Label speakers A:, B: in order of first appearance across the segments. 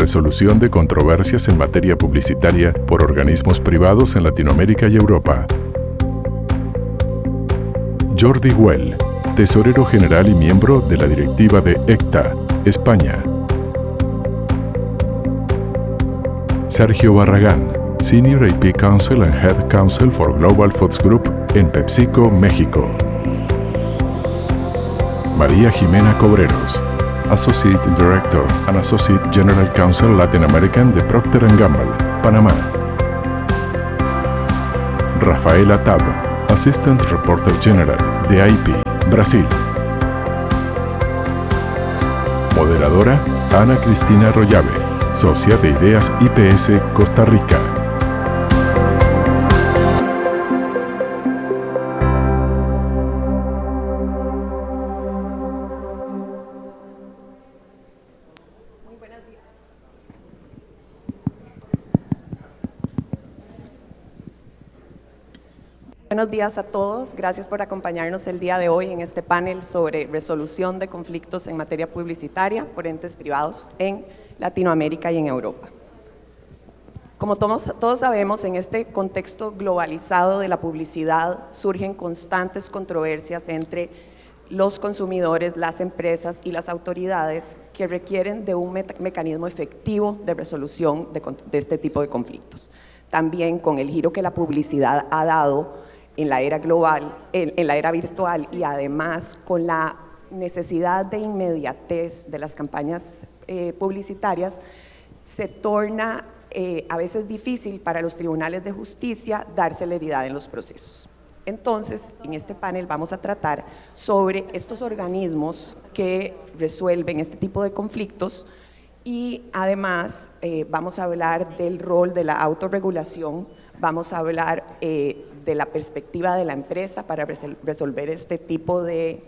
A: resolución de controversias en materia publicitaria por organismos privados en Latinoamérica y Europa. Jordi Güell, Tesorero General y miembro de la directiva de ECTA, España. Sergio Barragán, Senior AP Counsel and Head Counsel for Global Foods Group en PepsiCo, México. María Jimena Cobreros, Associate Director and Associate General Counsel Latin American de Procter & Gamble, Panamá. Rafaela Tab, Assistant Reporter General de IP, Brasil. Moderadora, Ana Cristina Royave, Socia de Ideas IPS, Costa Rica.
B: Buenos días a todos, gracias por acompañarnos el día de hoy en este panel sobre resolución de conflictos en materia publicitaria por entes privados en Latinoamérica y en Europa. Como todos sabemos, en este contexto globalizado de la publicidad surgen constantes controversias entre los consumidores, las empresas y las autoridades que requieren de un mecanismo efectivo de resolución de este tipo de conflictos. También con el giro que la publicidad ha dado en la era global, en la era virtual, y además con la necesidad de inmediatez de las campañas publicitarias, se torna a veces difícil para los tribunales de justicia dar celeridad en los procesos. Entonces, en este panel vamos a tratar sobre estos organismos que resuelven este tipo de conflictos y además vamos a hablar del rol de la autorregulación, vamos a hablar de la perspectiva de la empresa para resolver este tipo de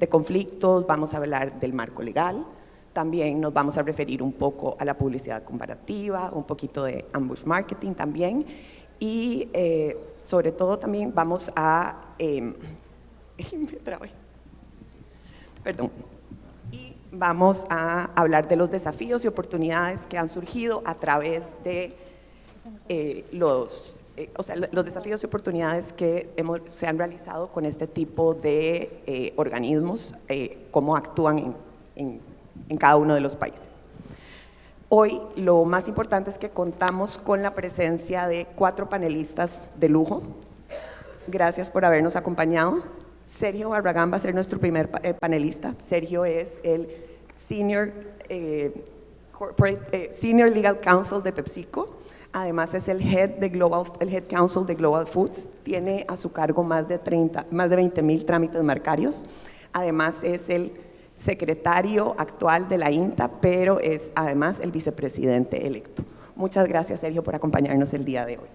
B: conflictos, vamos a hablar del marco legal, también nos vamos a referir un poco a la publicidad comparativa, un poquito de ambush marketing también, y sobre todo también vamos a vamos a hablar de los desafíos y oportunidades que han surgido a través de los desafíos y oportunidades que se han realizado con este tipo de organismos, cómo actúan en cada uno de los países. Hoy lo más importante es que contamos con la presencia de 4 panelistas de lujo. Gracias por habernos acompañado. Sergio Barragán va a ser nuestro primer panelista. Sergio es el Senior Legal Counsel de PepsiCo. Además es el Head Counsel de Global Foods. Tiene a su cargo más de 20,000 trámites marcarios. Además es el secretario actual de la INTA, pero es además el vicepresidente electo. Muchas gracias, Sergio, por acompañarnos el día de hoy.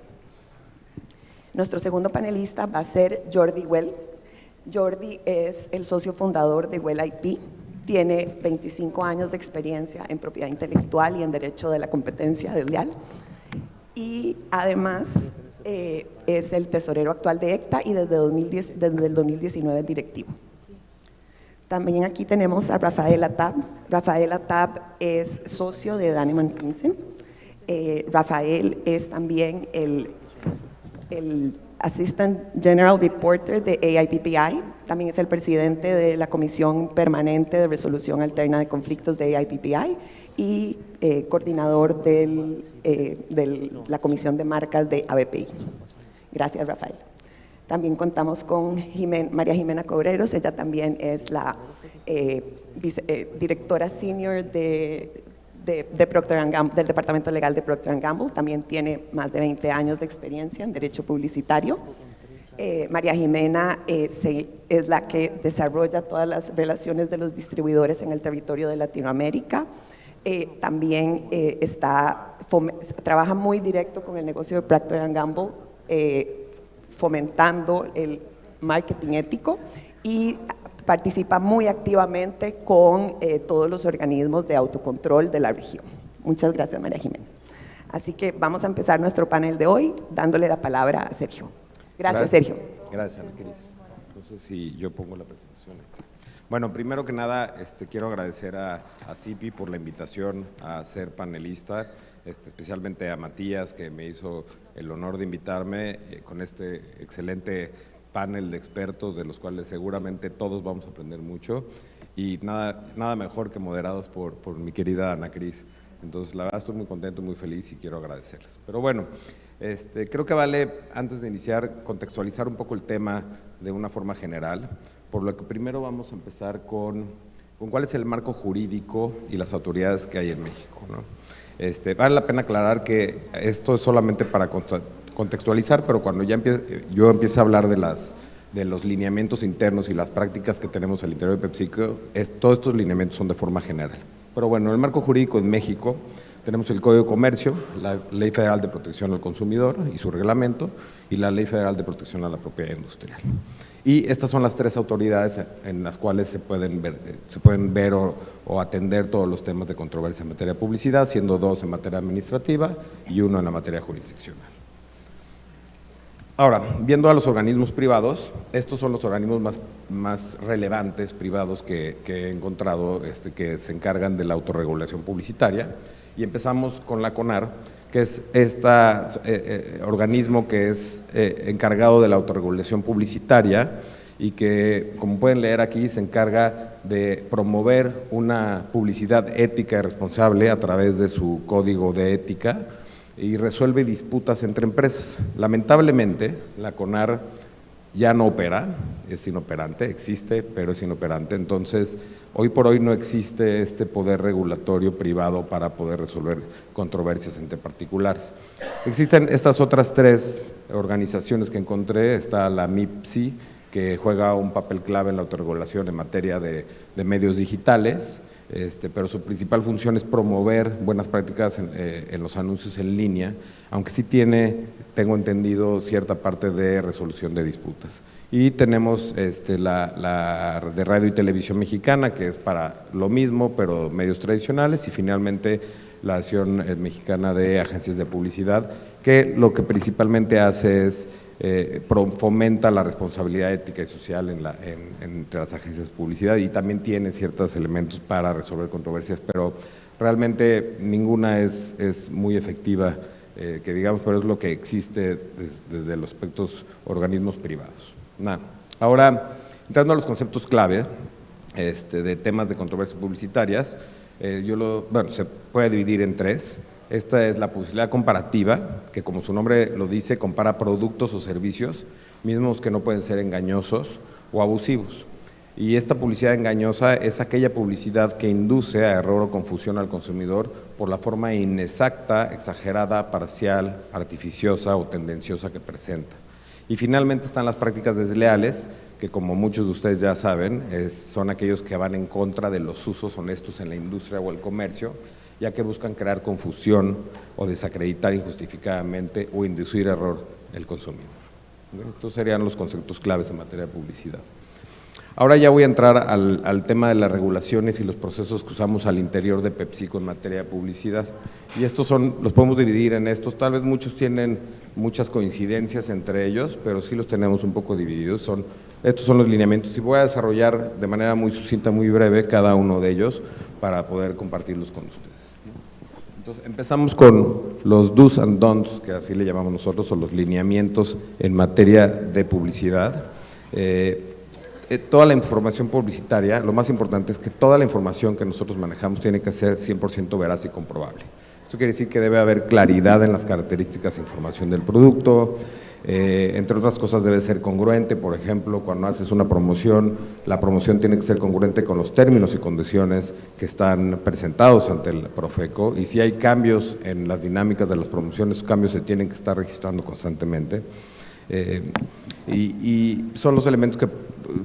B: Nuestro segundo panelista va a ser Jordi Güell. Jordi es el socio fundador de Güell IP, tiene 25 años de experiencia en propiedad intelectual y en derecho de la competencia desleal y además es el tesorero actual de ECTA y desde el 2019 es directivo. También aquí tenemos a Rafaela Tab. Rafaela Tab es socio de Daneman Simpson. Rafael es también el Assistant General Reporter de AIPPI, también es el presidente de la Comisión Permanente de Resolución Alterna de Conflictos de AIPPI y coordinador de la Comisión de Marcas de ABPI. Gracias, Rafael. También contamos con María Jimena Cobreros, ella también es la directora senior de Procter & Gamble, del Departamento Legal de Procter & Gamble, también tiene más de 20 años de experiencia en derecho publicitario. María Jimena es la que desarrolla todas las relaciones de los distribuidores en el territorio de Latinoamérica. También trabaja muy directo con el negocio de Procter & Gamble, fomentando el marketing ético y participa muy activamente con todos los organismos de autocontrol de la región. Muchas gracias, María Jimena. Así que vamos a empezar nuestro panel de hoy dándole la palabra a Sergio. Gracias, Sergio.
C: Gracias, Cris. No sé si yo pongo la presentación. Bueno, primero que nada, quiero agradecer a CIPI por la invitación a ser panelista, especialmente a Matías, que me hizo el honor de invitarme con este excelente panel de expertos, de los cuales seguramente todos vamos a aprender mucho, y nada mejor que moderados por mi querida Ana Cris. Entonces, la verdad, estoy muy contento, muy feliz y quiero agradecerles. Pero bueno, creo que vale, antes de iniciar, contextualizar un poco el tema de una forma general, por lo que primero vamos a empezar con cuál es el marco jurídico y las autoridades que hay en México, ¿no? Vale la pena aclarar que esto es solamente para contextualizar, pero cuando ya yo empiezo a hablar de los lineamientos internos y las prácticas que tenemos al interior de PepsiCo, todos estos lineamientos son de forma general. Pero bueno, el marco jurídico en México tenemos el Código de Comercio, la Ley Federal de Protección al Consumidor y su reglamento, y la Ley Federal de Protección a la Propiedad Industrial. Y estas son las tres autoridades en las cuales se pueden ver o atender todos los temas de controversia en materia de publicidad, siendo dos en materia administrativa y uno en la materia jurisdiccional. Ahora, viendo a los organismos privados, estos son los organismos más relevantes privados que he encontrado, que se encargan de la autorregulación publicitaria, y empezamos con la CONAR, que es este organismo que es encargado de la autorregulación publicitaria y que, como pueden leer aquí, se encarga de promover una publicidad ética y responsable a través de su código de ética y resuelve disputas entre empresas. Lamentablemente, la CONAR ya no opera, es inoperante, existe, pero es inoperante. Entonces, hoy por hoy no existe este poder regulatorio privado para poder resolver controversias entre particulares. Existen estas otras tres organizaciones que encontré. Está la MIPSI, que juega un papel clave en la autorregulación en materia de medios digitales, pero su principal función es promover buenas prácticas en los anuncios en línea, aunque sí tiene, tengo entendido, cierta parte de resolución de disputas. Y tenemos la de Radio y Televisión Mexicana, que es para lo mismo, pero medios tradicionales, y finalmente la Asociación Mexicana de Agencias de Publicidad, que lo que principalmente hace es fomenta la responsabilidad ética y social entre las agencias de publicidad, y también tiene ciertos elementos para resolver controversias, pero realmente ninguna es muy efectiva, que digamos, pero es lo que existe desde los aspectos organismos privados. Ahora, entrando a los conceptos clave de temas de controversias publicitarias, se puede dividir en tres. Esta es la publicidad comparativa, que como su nombre lo dice, compara productos o servicios, mismos que no pueden ser engañosos o abusivos. Y esta publicidad engañosa es aquella publicidad que induce a error o confusión al consumidor por la forma inexacta, exagerada, parcial, artificiosa o tendenciosa que presenta. Y finalmente están las prácticas desleales, que como muchos de ustedes ya saben, son aquellos que van en contra de los usos honestos en la industria o el comercio, ya que buscan crear confusión o desacreditar injustificadamente o inducir error el consumidor. Estos serían los conceptos claves en materia de publicidad. Ahora ya voy a entrar al tema de las regulaciones y los procesos que usamos al interior de PepsiCo en materia de publicidad. Y estos los podemos dividir en estos, tal vez muchos tienen muchas coincidencias entre ellos, pero sí los tenemos un poco divididos. Estos son los lineamientos y voy a desarrollar de manera muy sucinta, muy breve, cada uno de ellos para poder compartirlos con ustedes. Entonces, empezamos con los do's and don'ts, que así le llamamos nosotros, o los lineamientos en materia de publicidad. Toda la información publicitaria, lo más importante es que toda la información que nosotros manejamos tiene que ser 100% veraz y comprobable. Esto quiere decir que debe haber claridad en las características e información del producto, entre otras cosas debe ser congruente. Por ejemplo, cuando haces una promoción, la promoción tiene que ser congruente con los términos y condiciones que están presentados ante el Profeco, y si hay cambios en las dinámicas de las promociones, esos cambios se tienen que estar registrando constantemente. Y son los elementos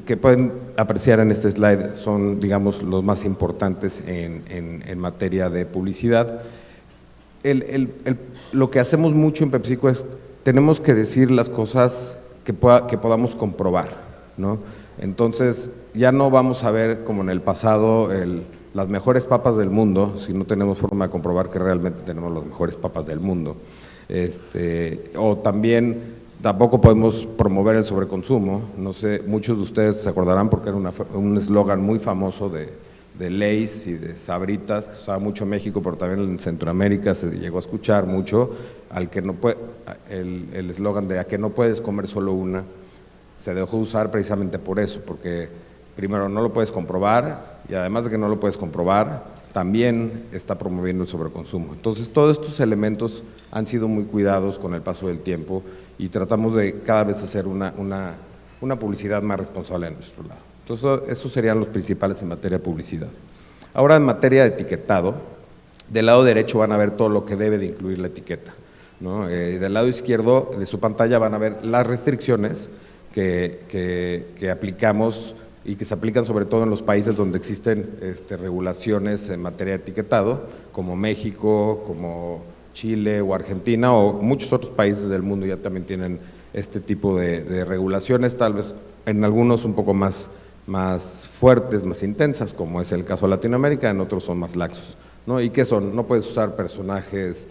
C: que pueden apreciar en este slide, son, digamos, los más importantes en materia de publicidad. Lo que hacemos mucho en PepsiCo es, tenemos que decir las cosas que podamos comprobar, ¿no? Entonces, ya no vamos a ver, como en el pasado, las mejores papas del mundo, si no tenemos forma de comprobar que realmente tenemos las mejores papas del mundo. O también Tampoco podemos promover el sobreconsumo. No sé, muchos de ustedes se acordarán porque era un eslogan muy famoso de Lay's y de Sabritas, que se usaba mucho en México, pero también en Centroamérica se llegó a escuchar mucho, el eslogan de a que no puedes comer solo una, se dejó de usar precisamente por eso, porque primero no lo puedes comprobar y además de que no lo puedes comprobar, también está promoviendo el sobreconsumo. Entonces, todos estos elementos han sido muy cuidados con el paso del tiempo y tratamos de cada vez hacer una publicidad más responsable de nuestro lado. Entonces, esos serían los principales en materia de publicidad. Ahora, en materia de etiquetado, del lado derecho van a ver todo lo que debe de incluir la etiqueta, ¿no? Del lado izquierdo de su pantalla van a ver las restricciones que aplicamos y que se aplican sobre todo en los países donde existen regulaciones en materia de etiquetado, como México, como Chile o Argentina, o muchos otros países del mundo ya también tienen este tipo de regulaciones, tal vez en algunos un poco más fuertes, más intensas, como es el caso de Latinoamérica, en otros son más laxos, ¿no? ¿Y qué son? No puedes usar personajes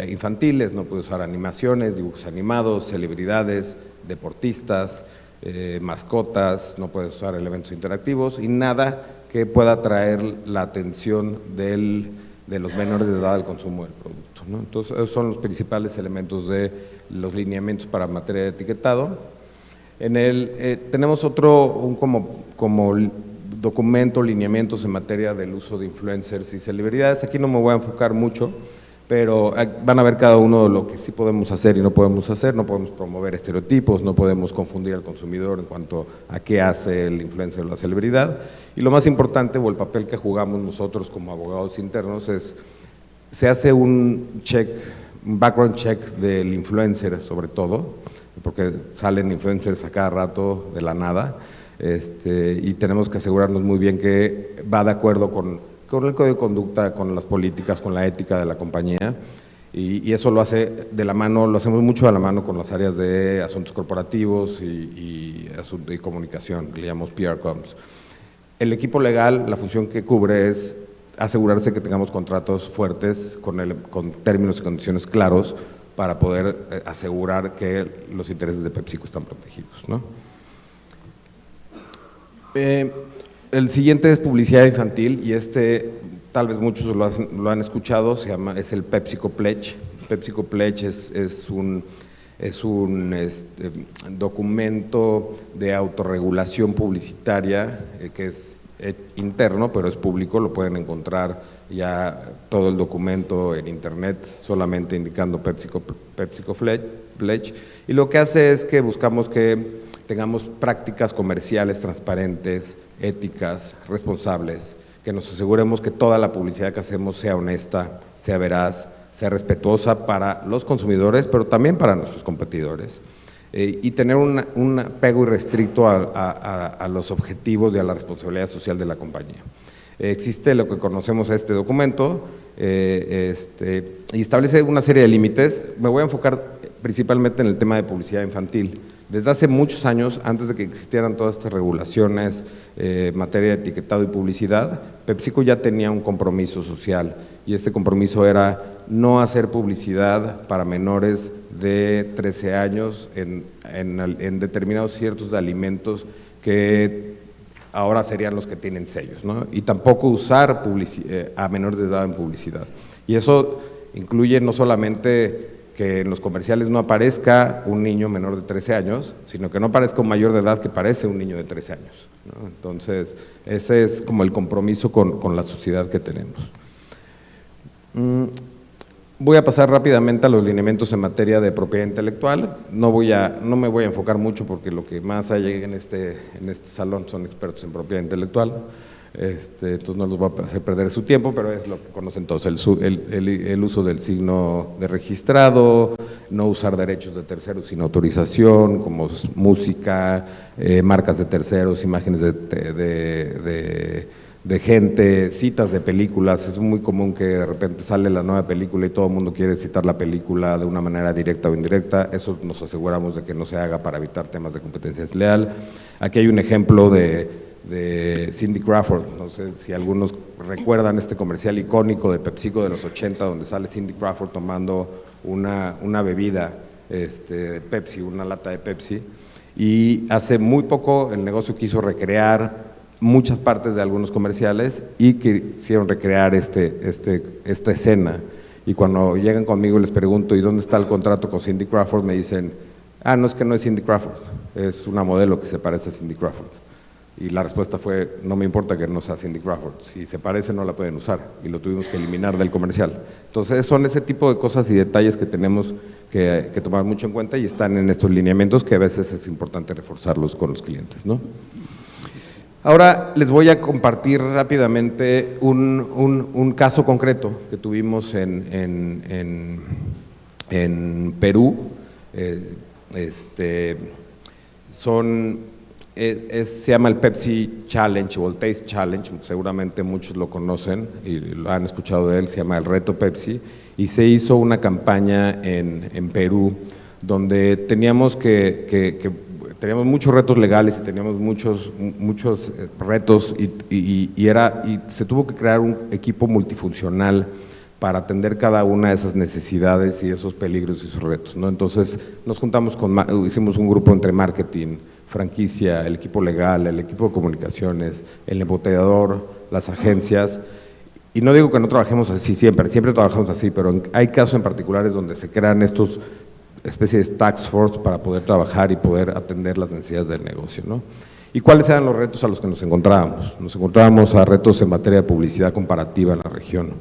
C: infantiles, no puedes usar animaciones, dibujos animados, celebridades, deportistas, mascotas, no puedes usar elementos interactivos y nada que pueda atraer la atención de los menores de edad al consumo del producto, ¿no? Entonces, esos son los principales elementos de los lineamientos para materia de etiquetado. Tenemos otro como documento, lineamientos en materia del uso de influencers y celebridades. Aquí no me voy a enfocar mucho, pero van a ver cada uno de lo que sí podemos hacer y no podemos hacer. No podemos promover estereotipos, no podemos confundir al consumidor en cuanto a qué hace el influencer o la celebridad. Y lo más importante, o el papel que jugamos nosotros como abogados internos, es se hace un background check del influencer sobre todo, porque salen influencers a cada rato de la nada, y tenemos que asegurarnos muy bien que va de acuerdo con el código de conducta, con las políticas, con la ética de la compañía, y eso lo hace de la mano, lo hacemos mucho de la mano con las áreas de asuntos corporativos y comunicación, que le llamamos PR Comms. El equipo legal, la función que cubre es asegurarse que tengamos contratos fuertes con términos y condiciones claros para poder asegurar que los intereses de PepsiCo están protegidos, ¿no? El siguiente es publicidad infantil y tal vez muchos lo han escuchado, es el PepsiCo Pledge. PepsiCo Pledge es un documento de autorregulación publicitaria que es interno, pero es público, lo pueden encontrar ya todo el documento en internet, solamente indicando PepsiCo Pledge, y lo que hace es que buscamos que tengamos prácticas comerciales transparentes, éticas, responsables, que nos aseguremos que toda la publicidad que hacemos sea honesta, sea veraz, sea respetuosa para los consumidores, pero también para nuestros competidores, y tener un apego irrestricto a los objetivos y a la responsabilidad social de la compañía. Existe lo que conocemos a este documento y establece una serie de límites. Me voy a enfocar principalmente en el tema de publicidad infantil. Desde hace muchos años, antes de que existieran todas estas regulaciones en materia de etiquetado y publicidad, PepsiCo ya tenía un compromiso social y este compromiso era no hacer publicidad para menores de 13 años en determinados ciertos de alimentos que ahora serían los que tienen sellos, ¿no? Y tampoco usar a menores de edad en publicidad. Y eso incluye no solamente que en los comerciales no aparezca un niño menor de 13 años, sino que no aparezca un mayor de edad que parece un niño de 13 años, ¿no? Entonces, ese es como el compromiso con la sociedad que tenemos. Voy a pasar rápidamente a los lineamientos en materia de propiedad intelectual. No me voy a enfocar mucho porque lo que más hay en este salón son expertos en propiedad intelectual. Entonces no los voy a hacer perder su tiempo, pero es lo que conocen todos, el uso del signo de registrado, no usar derechos de terceros sin autorización, como música, marcas de terceros, imágenes de gente, citas de películas. Es muy común que de repente sale la nueva película y todo el mundo quiere citar la película de una manera directa o indirecta. Eso nos aseguramos de que no se haga para evitar temas de competencia desleal. Aquí hay un ejemplo de Cindy Crawford. No sé si algunos recuerdan este comercial icónico de PepsiCo de los 80 donde sale Cindy Crawford tomando una bebida Pepsi, una lata de Pepsi, y hace muy poco el negocio quiso recrear muchas partes de algunos comerciales y quisieron recrear esta escena. Y cuando llegan conmigo y les pregunto, ¿y dónde está el contrato con Cindy Crawford? Me dicen, no es que no es Cindy Crawford, es una modelo que se parece a Cindy Crawford. Y la respuesta fue, no me importa que no sea Cindy Crawford, si se parece no la pueden usar, y lo tuvimos que eliminar del comercial. Entonces son ese tipo de cosas y detalles que tenemos que tomar mucho en cuenta y están en estos lineamientos que a veces es importante reforzarlos con los clientes, ¿no? Ahora les voy a compartir rápidamente un caso concreto que tuvimos en Perú. Se llama el Pepsi Challenge o el Taste Challenge, seguramente muchos lo conocen y lo han escuchado de él, se llama el Reto Pepsi, y se hizo una campaña en Perú donde teníamos teníamos muchos retos legales y teníamos muchos retos y se tuvo que crear un equipo multifuncional para atender cada una de esas necesidades y esos peligros y esos retos, ¿no? Entonces nos juntamos hicimos un grupo entre marketing, franquicia, el equipo legal, el equipo de comunicaciones, el embotellador, las agencias. Y no digo que no trabajemos así siempre trabajamos así, pero hay casos en particulares donde se crean estos especies de task force para poder trabajar y poder atender las necesidades del negocio, ¿no? ¿Y cuáles eran los retos a los que nos encontrábamos? Nos encontrábamos a retos en materia de publicidad comparativa en la región.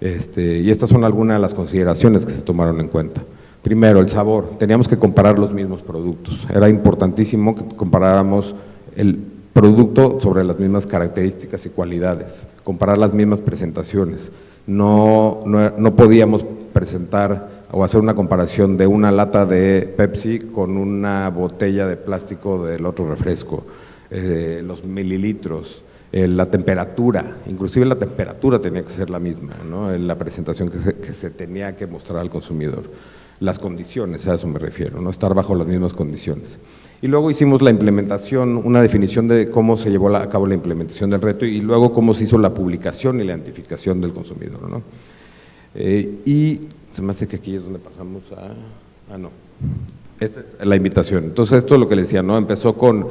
C: Y estas son algunas de las consideraciones que se tomaron en cuenta. Primero, el sabor. Teníamos que comparar los mismos productos. Era importantísimo que comparáramos el producto sobre las mismas características y cualidades, comparar las mismas presentaciones. No podíamos presentar o hacer una comparación de una lata de Pepsi con una botella de plástico del otro refresco, los mililitros, la temperatura, inclusive la temperatura tenía que ser la misma, ¿no? En la presentación que se tenía que mostrar al consumidor. Las condiciones, a eso me refiero, ¿no? Estar bajo las mismas condiciones. Y luego hicimos la implementación, una definición de cómo se llevó a cabo la implementación del reto y luego cómo se hizo la publicación y la identificación del consumidor, ¿no? Y se me hace que aquí es donde pasamos no. Esta es la invitación. Entonces esto es lo que le decía, ¿no? Empezó con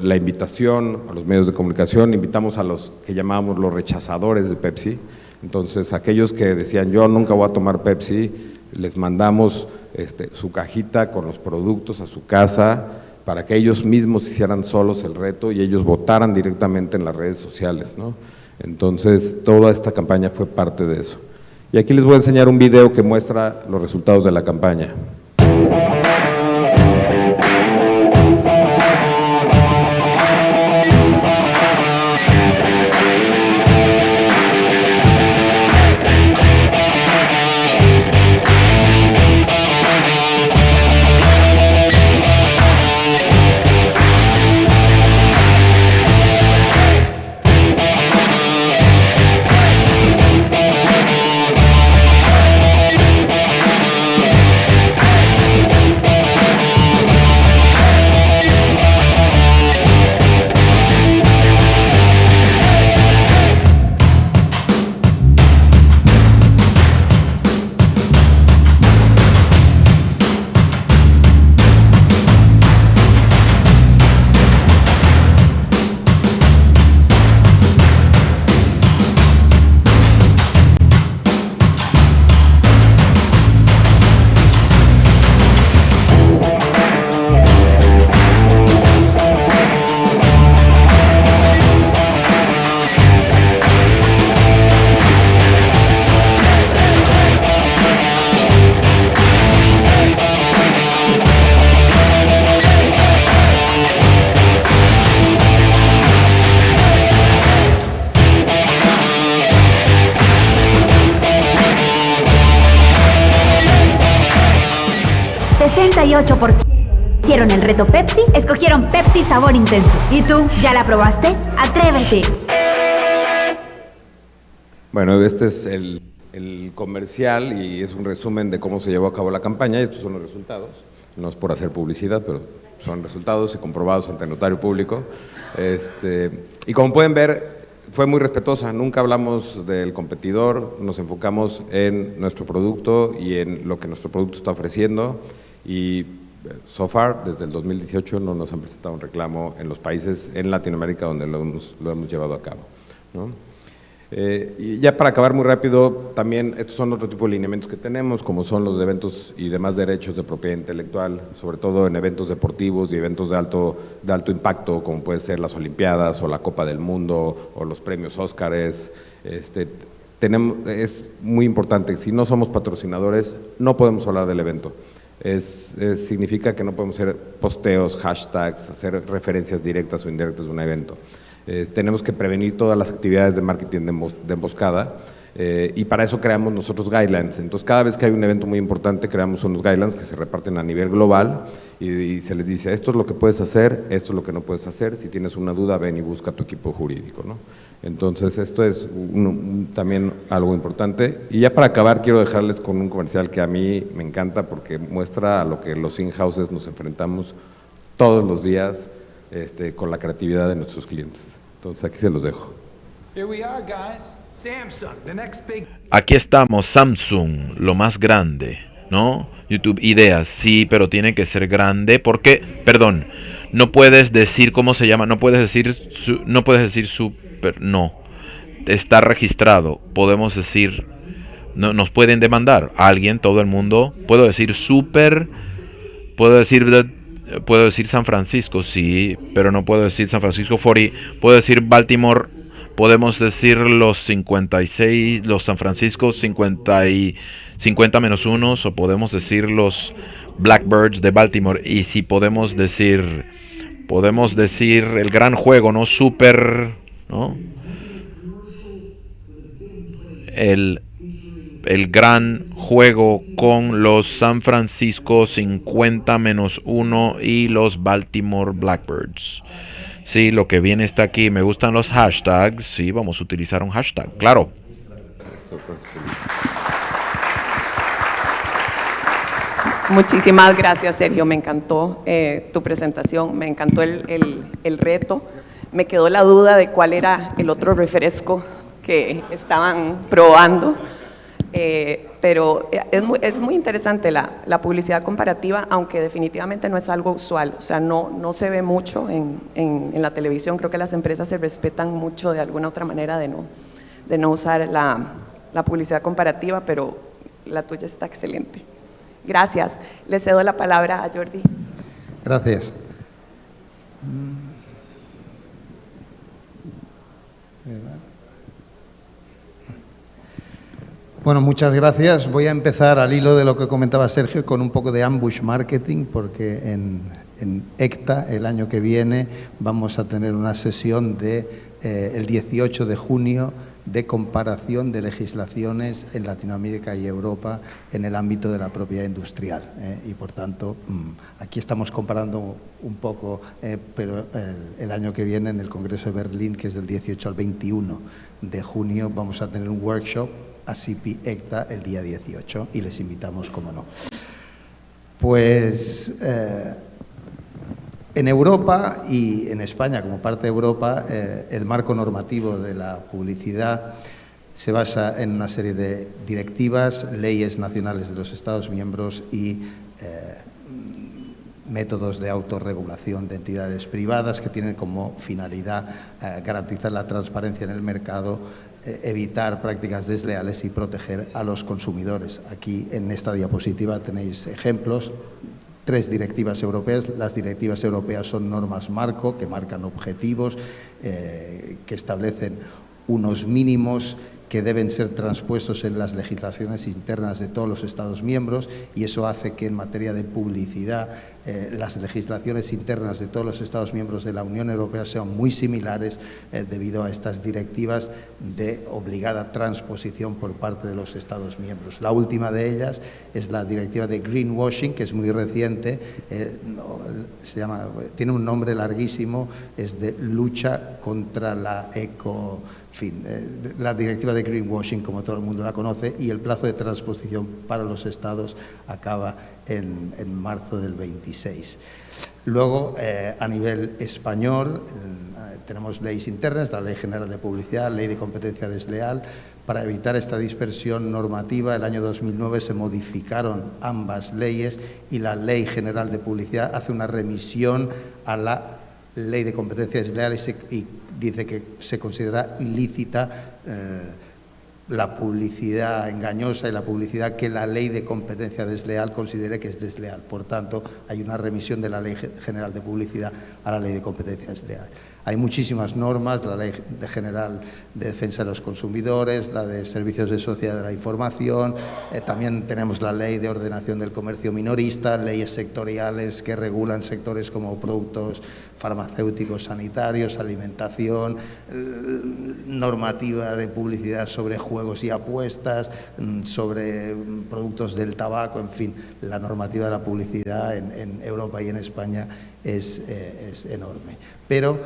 C: la invitación a los medios de comunicación, invitamos a los que llamábamos los rechazadores de Pepsi. Entonces aquellos que decían yo nunca voy a tomar Pepsi, les mandamos su cajita con los productos a su casa para que ellos mismos hicieran solos el reto y ellos votaran directamente en las redes sociales, ¿no? Entonces toda esta campaña fue parte de eso. Y aquí les voy a enseñar un video que muestra los resultados de la campaña.
D: 68% hicieron el reto Pepsi, escogieron Pepsi Sabor Intenso. ¿Y tú, ya la probaste? ¡Atrévete!
C: Bueno, este es el comercial y es un resumen de cómo se llevó a cabo la campaña. Estos son los resultados, no es por hacer publicidad, pero son resultados y comprobados ante notario público. Y como pueden ver, fue muy respetuosa, nunca hablamos del competidor, nos enfocamos en nuestro producto y en lo que nuestro producto está ofreciendo Y so far, desde el 2018, no nos han presentado un reclamo en los países en Latinoamérica donde lo hemos llevado a cabo, ¿no? Y ya para acabar muy rápido, también estos son otro tipo de lineamientos que tenemos, como son los de eventos y demás derechos de propiedad intelectual, sobre todo en eventos deportivos y eventos de alto impacto, como puede ser las Olimpiadas o la Copa del Mundo o los premios Óscares. Es muy importante, si no somos patrocinadores, no podemos hablar del evento. Significa que no podemos hacer posteos, hashtags, hacer referencias directas o indirectas de un evento. Tenemos que prevenir todas las actividades de marketing de emboscada, y para eso creamos nosotros guidelines. Entonces, cada vez que hay un evento muy importante, creamos unos guidelines que se reparten a nivel global y se les dice, esto es lo que puedes hacer, esto es lo que no puedes hacer, si tienes una duda, ven y busca tu equipo jurídico, ¿no? Entonces, esto es también algo importante. Y ya para acabar, quiero dejarles con un comercial que a mí me encanta porque muestra a lo que los in-houses nos enfrentamos todos los días con la creatividad de nuestros clientes. Entonces, aquí se los dejo.
E: Here we are, guys. Samsung, the next big...
F: Aquí estamos, Samsung, lo más grande, ¿no? YouTube Ideas, sí, pero tiene que ser grande porque, perdón, no puedes decir cómo se llama, no puedes decir super, no. Está registrado, podemos decir, no, nos pueden demandar a alguien, todo el mundo, puedo decir super, puedo decir San Francisco, sí, pero no puedo decir San Francisco 40, puedo decir Baltimore, podemos decir los 56, los San Francisco 50 menos 1, o podemos decir los Blackbirds de Baltimore, y si podemos decir el gran juego, ¿no? Super, ¿no? El gran juego con los San Francisco 50 menos 1 y los Baltimore Blackbirds. Sí, lo que viene está aquí. Me gustan los hashtags. Sí, vamos a utilizar un hashtag, claro.
B: Muchísimas gracias, Sergio. Me encantó tu presentación, me encantó el reto. Me quedó la duda de cuál era el otro refresco que estaban probando. Pero es muy interesante la publicidad comparativa, aunque definitivamente no es algo usual, o sea, no se ve mucho en la televisión. Creo que las empresas se respetan mucho de alguna otra manera de no usar la publicidad comparativa, pero la tuya está excelente. Gracias. Le cedo la palabra a Jordi.
G: Gracias. Bueno, muchas gracias. Voy a empezar al hilo de lo que comentaba Sergio con un poco de ambush marketing, porque en ECTA el año que viene vamos a tener una sesión el 18 de junio de comparación de legislaciones en Latinoamérica y Europa en el ámbito de la propiedad industrial. Y por tanto, aquí estamos comparando un poco, pero el año que viene en el Congreso de Berlín, que es del 18 al 21 de junio, vamos a tener un workshop ASIPI ECTA el día 18 y les invitamos, como no. Pues en Europa y en España, como parte de Europa, el marco normativo de la publicidad se basa en una serie de directivas, leyes nacionales de los Estados miembros y métodos de autorregulación de entidades privadas que tienen como finalidad garantizar la transparencia en el mercado, evitar prácticas desleales y proteger a los consumidores. Aquí en esta diapositiva tenéis ejemplos. 3 directivas europeas. Las directivas europeas son normas marco que marcan objetivos, que establecen unos mínimos que deben ser transpuestos en las legislaciones internas de todos los Estados miembros, y eso hace que en materia de publicidad las legislaciones internas de todos los Estados miembros de la Unión Europea sean muy similares debido a estas directivas de obligada transposición por parte de los Estados miembros. La última de ellas es la directiva de greenwashing, que es muy reciente, tiene un nombre larguísimo, es de lucha contra la la directiva de greenwashing, como todo el mundo la conoce, y el plazo de transposición para los Estados acaba en marzo del 26. Luego, a nivel español, tenemos leyes internas, la Ley General de Publicidad, Ley de Competencia Desleal, Para evitar esta dispersión normativa, el año 2009 se modificaron ambas leyes y la Ley General de Publicidad hace una remisión a la Ley de Competencia Desleal y dice que se considera ilícita la publicidad engañosa y la publicidad que la Ley de Competencia Desleal considere que es desleal. Por tanto, hay una remisión de la Ley General de Publicidad a la Ley de Competencia Desleal. Hay muchísimas normas, la Ley General de Defensa de los Consumidores, la de Servicios de Sociedad de la Información, también tenemos la Ley de Ordenación del Comercio Minorista, leyes sectoriales que regulan sectores como productos farmacéuticos, sanitarios, alimentación, normativa de publicidad sobre juegos y apuestas, sobre productos del tabaco, en fin, la normativa de la publicidad en Europa y en España es enorme. Pero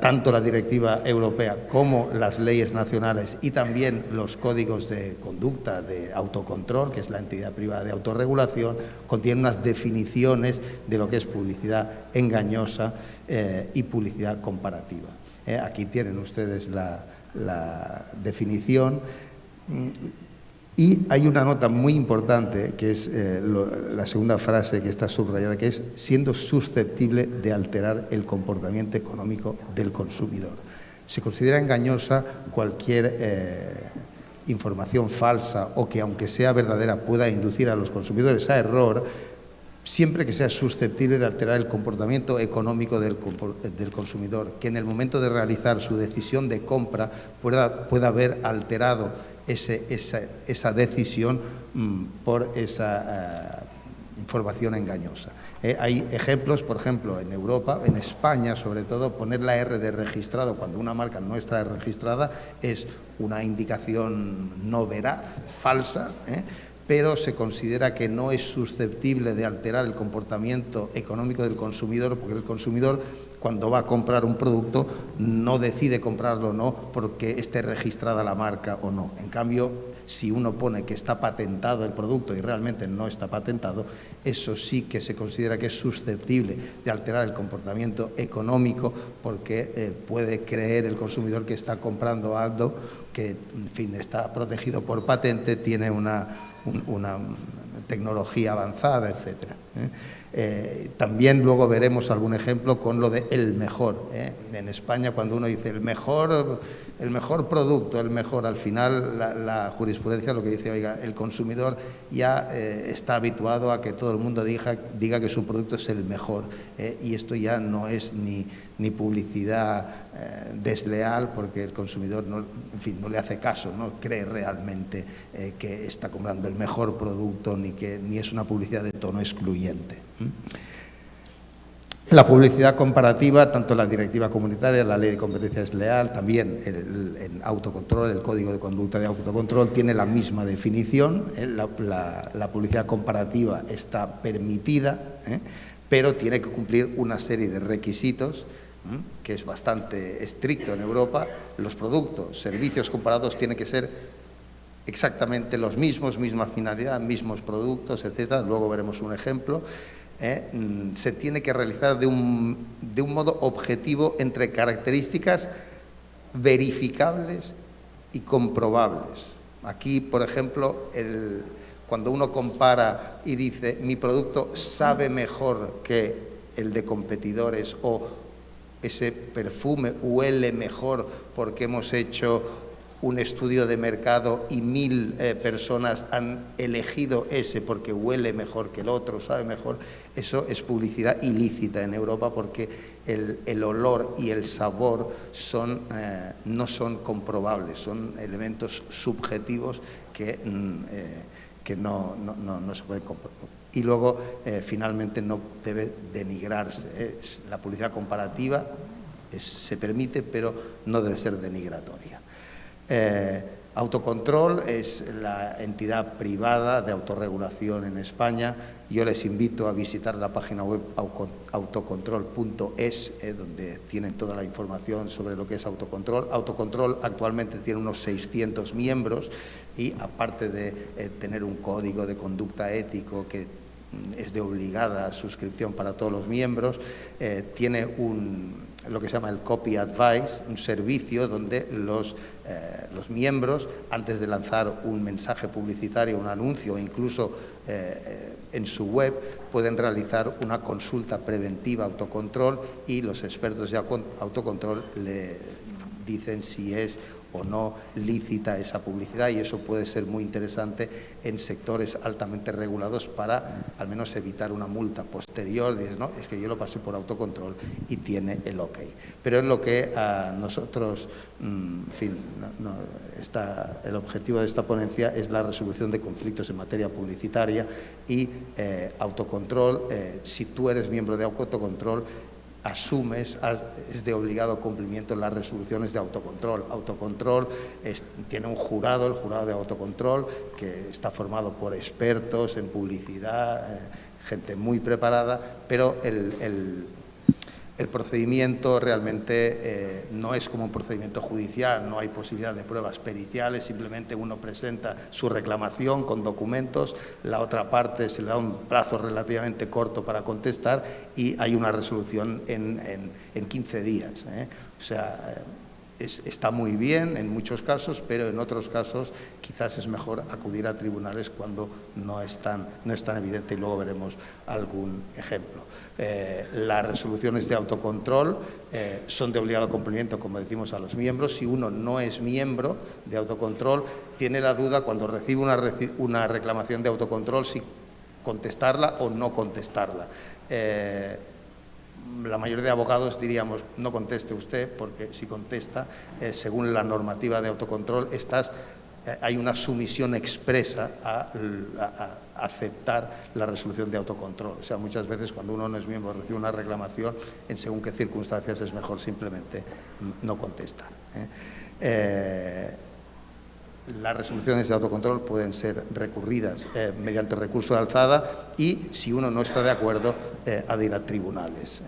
G: tanto la directiva europea como las leyes nacionales y también los códigos de conducta de autocontrol, que es la entidad privada de autorregulación, contienen unas definiciones de lo que es publicidad engañosa y publicidad comparativa. Aquí tienen ustedes la definición. Y hay una nota muy importante, que es la segunda frase que está subrayada, que es siendo susceptible de alterar el comportamiento económico del consumidor. Se considera engañosa cualquier información falsa o que, aunque sea verdadera, pueda inducir a los consumidores a error, siempre que sea susceptible de alterar el comportamiento económico del consumidor, que en el momento de realizar su decisión de compra pueda haber alterado esa decisión por esa información engañosa. Hay ejemplos, por ejemplo, en Europa, en España sobre todo, poner la R de registrado cuando una marca no está registrada es una indicación no veraz, falsa, pero se considera que no es susceptible de alterar el comportamiento económico del consumidor, porque el consumidor, cuando va a comprar un producto, no decide comprarlo o no porque esté registrada la marca o no. En cambio, si uno pone que está patentado el producto y realmente no está patentado, eso sí que se considera que es susceptible de alterar el comportamiento económico, porque puede creer el consumidor que está comprando algo que, en fin, está protegido por patente, tiene una tecnología avanzada, etcétera. También luego veremos algún ejemplo con lo de el mejor. En España, cuando uno dice el mejor producto, el mejor, al final la jurisprudencia lo que dice, oiga, el consumidor ya está habituado a que todo el mundo diga que su producto es el mejor, y esto ya no es ni publicidad desleal, porque el consumidor no le hace caso, no cree realmente que está comprando el mejor producto, ni es una publicidad de tono excluyente. La publicidad comparativa, tanto la directiva comunitaria, la ley de competencia desleal, también el autocontrol, el código de conducta de autocontrol, tiene la misma definición. La publicidad comparativa está permitida, pero tiene que cumplir una serie de requisitos, que es bastante estricto en Europa. Los productos, servicios comparados tienen que ser exactamente los mismos, misma finalidad, mismos productos, etcétera. Luego veremos un ejemplo. Se tiene que realizar de un modo objetivo entre características verificables y comprobables. Aquí, por ejemplo, cuando uno compara y dice mi producto sabe mejor que el de competidores, o ese perfume huele mejor porque hemos hecho un estudio de mercado y 1000 personas han elegido ese porque huele mejor que el otro, sabe mejor, eso es publicidad ilícita en Europa, porque el olor y el sabor no son comprobables, son elementos subjetivos que no se pueden comprobar. Y luego, finalmente, no debe denigrarse. La publicidad comparativa se permite, pero no debe ser denigratoria. Autocontrol es la entidad privada de autorregulación en España. Yo les invito a visitar la página web autocontrol.es, donde tienen toda la información sobre lo que es autocontrol. Autocontrol actualmente tiene unos 600 miembros y, aparte de tener un código de conducta ético que es de obligada suscripción para todos los miembros, tiene lo que se llama el Copy Advice, un servicio donde los miembros, antes de lanzar un mensaje publicitario, un anuncio o incluso en su web, pueden realizar una consulta preventiva, autocontrol, y los expertos de autocontrol le dicen si es o no lícita esa publicidad, y eso puede ser muy interesante en sectores altamente regulados para al menos evitar una multa posterior. Dices, no, es que yo lo pasé por autocontrol y tiene el OK. Pero en lo que a nosotros, en fin, el objetivo de esta ponencia es la resolución de conflictos en materia publicitaria y autocontrol. Si tú eres miembro de autocontrol, asumes, es de obligado cumplimiento las resoluciones de autocontrol. Autocontrol tiene un jurado, el jurado de autocontrol, que está formado por expertos en publicidad, gente muy preparada, pero el procedimiento realmente no es como un procedimiento judicial, no hay posibilidad de pruebas periciales, simplemente uno presenta su reclamación con documentos, la otra parte se le da un plazo relativamente corto para contestar y hay una resolución en 15 días. O sea, está muy bien en muchos casos, pero en otros casos quizás es mejor acudir a tribunales cuando no es tan evidente, y luego veremos algún ejemplo. Las resoluciones de autocontrol son de obligado cumplimiento, como decimos, a los miembros. Si uno no es miembro de autocontrol, tiene la duda cuando recibe una reclamación de autocontrol si contestarla o no contestarla. La mayoría de abogados diríamos, no conteste usted, porque si contesta, según la normativa de autocontrol, hay una sumisión expresa a aceptar la resolución de autocontrol. O sea, muchas veces cuando uno no es miembro, recibe una reclamación, en según qué circunstancias es mejor simplemente no contestar. Las resoluciones de autocontrol pueden ser recurridas mediante recurso de alzada, y si uno no está de acuerdo, ha de ir a tribunales.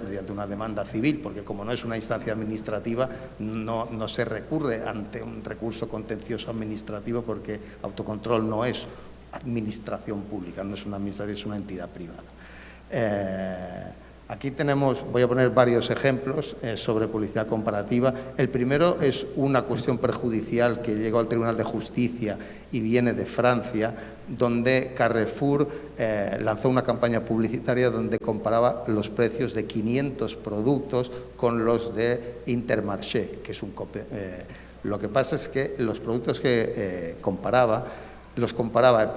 G: Mediante una demanda civil, porque como no es una instancia administrativa, no se recurre ante un recurso contencioso administrativo, porque autocontrol no es administración pública, no es una administración, es una entidad privada. Aquí voy a poner varios ejemplos sobre publicidad comparativa. El primero es una cuestión perjudicial que llegó al Tribunal de Justicia y viene de Francia, donde Carrefour lanzó una campaña publicitaria donde comparaba los precios de 500 productos con los de Intermarché, que es lo que pasa es que los productos que comparaba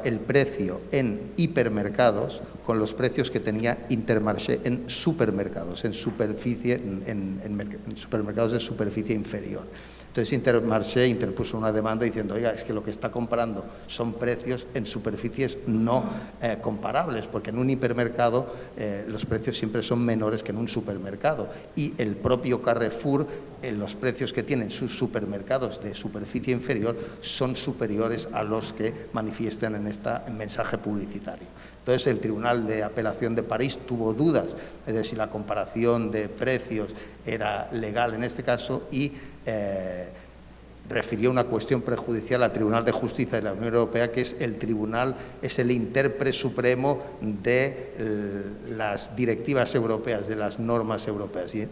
G: el precio en hipermercados con los precios que tenía Intermarché en supermercados, en supermercados de superficie inferior. Entonces Intermarché interpuso una demanda diciendo, oiga, es que lo que está comparando son precios en superficies no comparables, porque en un hipermercado los precios siempre son menores que en un supermercado, y el propio Carrefour, los precios que tienen sus supermercados de superficie inferior son superiores a los que manifiestan en este mensaje publicitario. Entonces el Tribunal de Apelación de París tuvo dudas de si la comparación de precios era legal en este caso, y refirió una cuestión prejudicial al Tribunal de Justicia de la Unión Europea, que es el intérprete supremo de las directivas europeas, de las normas europeas. Y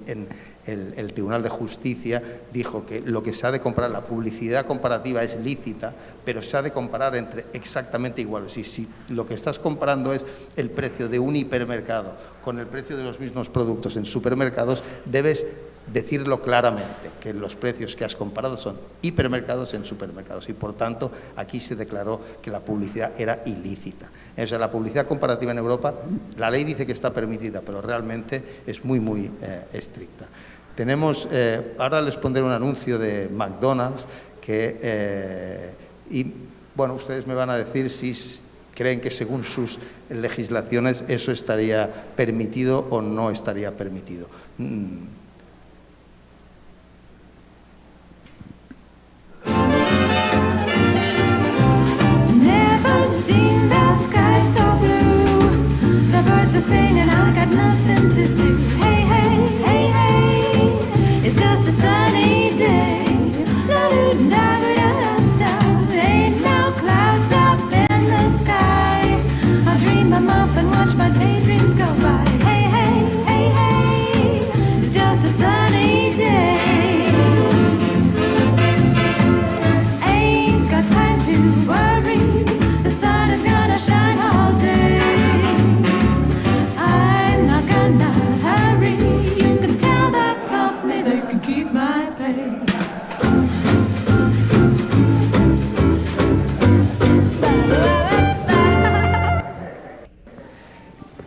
G: el Tribunal de Justicia dijo que lo que se ha de comparar, la publicidad comparativa es lícita, pero se ha de comparar entre exactamente iguales. Y si lo que estás comparando es el precio de un hipermercado con el precio de los mismos productos en supermercados, debes decirlo claramente, que los precios que has comparado son hipermercados en supermercados, y por tanto aquí se declaró que la publicidad era ilícita. O sea, la publicidad comparativa en Europa, la ley dice que está permitida, pero realmente es muy, muy estricta. Ahora les pondré un anuncio de McDonald's y bueno, ustedes me van a decir si creen que según sus legislaciones eso estaría permitido o no estaría permitido.
H: Singing, I got nothing to do. Hey, hey, hey, hey, it's just a sunny day. Da-do-da-da-da-da. Ain't no clouds up in the sky. I'll dream them up and watch my daydreams go by. Hey, hey, hey, hey,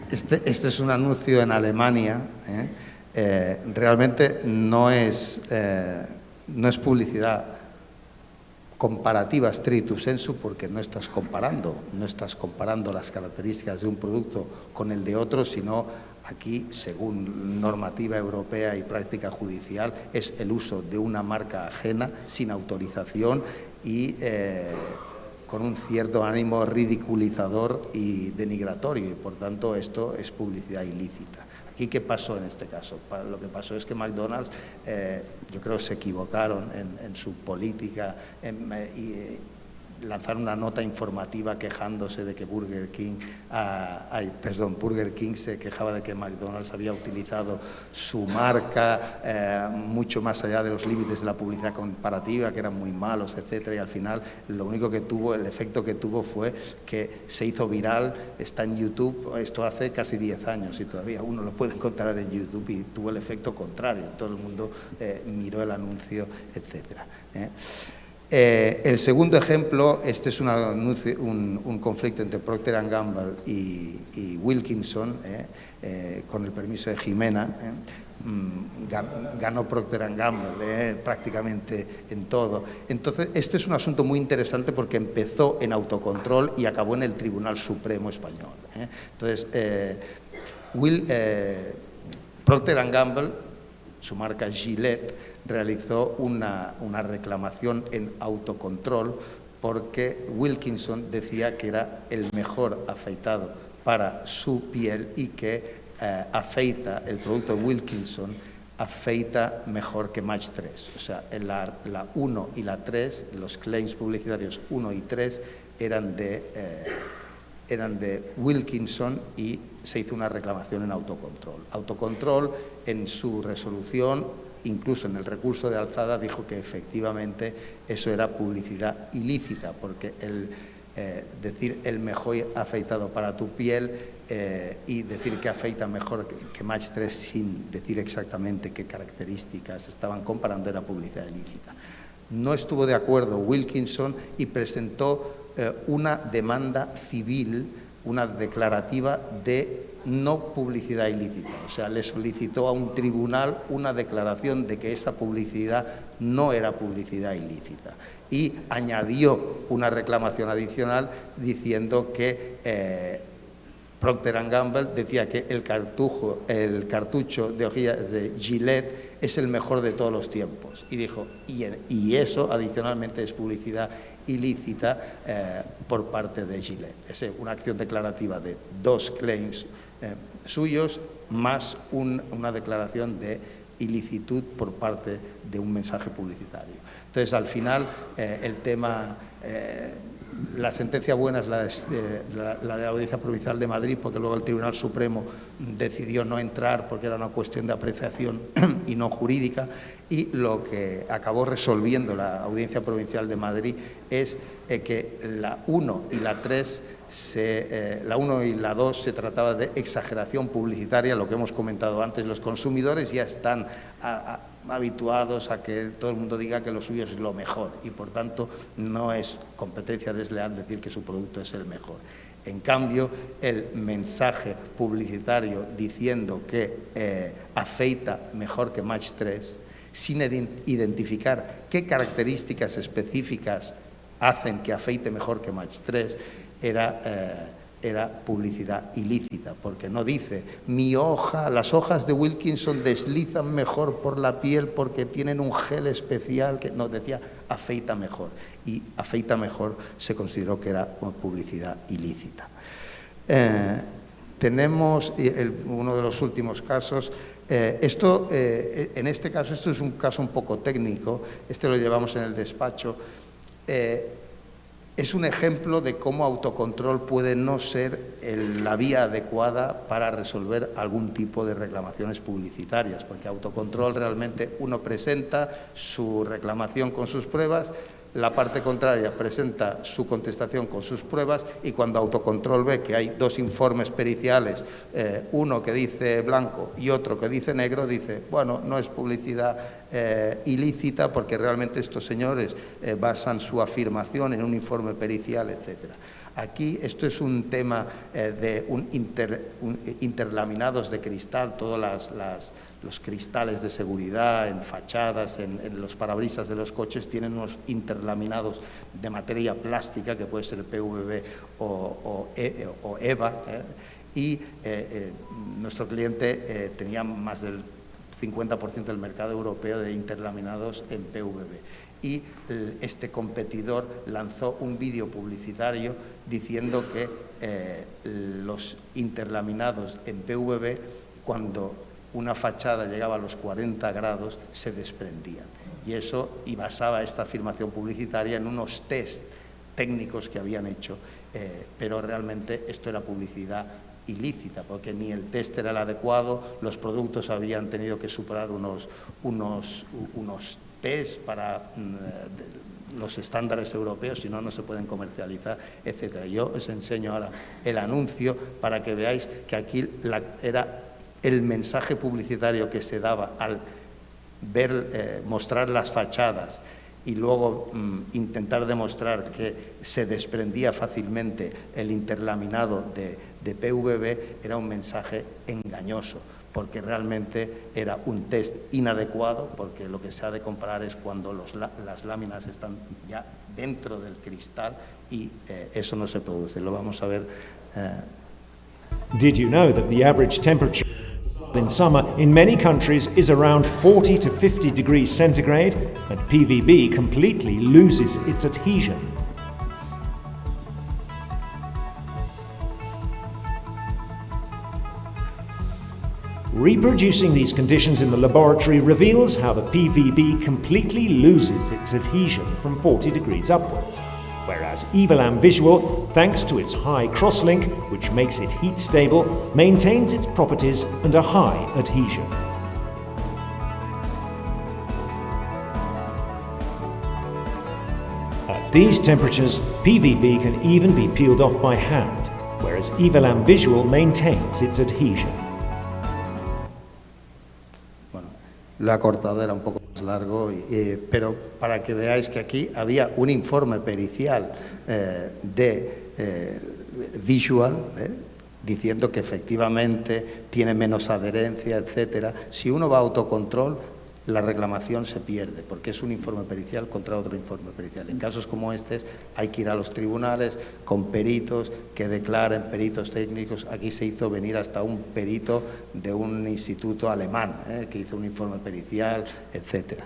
G: Este es un anuncio en Alemania. Realmente no es publicidad comparativa stricto sensu, porque no estás comparando las características de un producto con el de otro, sino aquí, según normativa europea y práctica judicial, es el uso de una marca ajena sin autorización y con un cierto ánimo ridiculizador y denigratorio, y por tanto esto es publicidad ilícita. ¿Y qué pasó en este caso? Lo que pasó es que McDonald's, yo creo que se equivocaron en su política y lanzaron una nota informativa quejándose de que Burger King se quejaba de que McDonald's había utilizado su marca mucho más allá de los límites de la publicidad comparativa, que eran muy malos, etcétera, y al final el efecto que tuvo fue que se hizo viral, está en YouTube, esto hace casi 10 años y todavía uno lo puede encontrar en YouTube, y tuvo el efecto contrario, todo el mundo miró el anuncio, etcétera. El segundo ejemplo, este es un conflicto entre Procter & Gamble y Wilkinson, con el permiso de Jimena. Ganó Procter & Gamble prácticamente en todo. Entonces, este es un asunto muy interesante porque empezó en autocontrol y acabó en el Tribunal Supremo Español. Entonces, Procter & Gamble, su marca Gillette, realizó una reclamación en autocontrol porque Wilkinson decía que era el mejor afeitado para su piel y que el producto de Wilkinson afeita mejor que Match 3. O sea, la 1 y la 3, los claims publicitarios 1 y 3 eran de Wilkinson y se hizo una reclamación en autocontrol. Autocontrol, en su resolución, incluso en el recurso de alzada, dijo que efectivamente eso era publicidad ilícita, porque decir el mejor afeitado para tu piel y decir que afeita mejor que Match 3 sin decir exactamente qué características estaban comparando era publicidad ilícita. No estuvo de acuerdo Wilkinson y presentó una demanda civil, una declarativa de no publicidad ilícita. O sea, le solicitó a un tribunal una declaración de que esa publicidad no era publicidad ilícita. Y añadió una reclamación adicional diciendo que Procter & Gamble decía que el cartucho de hojillas de Gillette es el mejor de todos los tiempos. Y dijo, y eso adicionalmente es publicidad ilícita por parte de Gillette. Es una acción declarativa de 2 claims suyos más una declaración de ilicitud por parte de un mensaje publicitario. Entonces, al final, el tema... la sentencia buena es la de la Audiencia Provincial de Madrid, porque luego el Tribunal Supremo decidió no entrar porque era una cuestión de apreciación y no jurídica, y lo que acabó resolviendo la Audiencia Provincial de Madrid es que la 1 y la 3, la 1 y la 2 se trataba de exageración publicitaria, lo que hemos comentado antes. Los consumidores ya están habituados a que todo el mundo diga que lo suyo es lo mejor y por tanto no es competencia desleal decir que su producto es el mejor. En cambio, el mensaje publicitario diciendo que afeita mejor que Match 3, sin identificar qué características específicas hacen que afeite mejor que Match 3, era publicidad ilícita, porque no dice las hojas de Wilkinson deslizan mejor por la piel porque tienen un gel especial, que no, decía afeita mejor, y afeita mejor se consideró que era una publicidad ilícita. Tenemos uno de los últimos casos. En este caso, esto es un caso un poco técnico, lo llevamos en el despacho. Es un ejemplo de cómo autocontrol puede no ser la vía adecuada para resolver algún tipo de reclamaciones publicitarias, porque autocontrol realmente uno presenta su reclamación con sus pruebas, la parte contraria presenta su contestación con sus pruebas y cuando autocontrol ve que hay 2 informes periciales, uno que dice blanco y otro que dice negro, dice, bueno, no es publicidad ilícita porque realmente estos señores basan su afirmación en un informe pericial, etc. Aquí esto es un tema de interlaminados de cristal, todos los cristales de seguridad en fachadas, en los parabrisas de los coches tienen unos interlaminados de materia plástica que puede ser PVB o EVA, y nuestro cliente tenía más del 50% del mercado europeo de interlaminados en PVB. Y este competidor lanzó un vídeo publicitario diciendo que los interlaminados en PVB, cuando una fachada llegaba a los 40 grados, se desprendían. Y basaba esta afirmación publicitaria en unos test técnicos que habían hecho, pero realmente esto era publicidad ilícita, porque ni el test era el adecuado, los productos habían tenido que superar unos test para los estándares europeos, si no, no se pueden comercializar, etc. Yo os enseño ahora el anuncio para que veáis que aquí era el mensaje publicitario que se daba al mostrar las fachadas y luego intentar demostrar que se desprendía fácilmente el interlaminado de PVB, era un mensaje engañoso, porque realmente era un test inadecuado, porque lo que se ha de comparar es cuando las láminas están ya dentro del cristal y eso no se produce. Lo vamos a ver.
I: Did you know that the average temperature in summer in many countries is around 40 to 50 degrees centigrade, and PVB completely loses its adhesion? Reproducing these conditions in the laboratory reveals how the PVB completely loses its adhesion from 40 degrees upwards, whereas Evolam Visual, thanks to its high crosslink, which makes it heat stable, maintains its properties and a high adhesion. At these temperatures, PVB can even be peeled off by hand, whereas Evolam Visual maintains its adhesion.
G: Lo ha cortado, era un poco más largo, pero para que veáis que aquí había un informe pericial de Visual, diciendo que efectivamente tiene menos adherencia, etcétera. Si uno va a autocontrol, la reclamación se pierde, porque es un informe pericial contra otro informe pericial. En casos como este hay que ir a los tribunales con peritos que declaren, peritos técnicos. Aquí se hizo venir hasta un perito de un instituto alemán, que hizo un informe pericial, etcétera.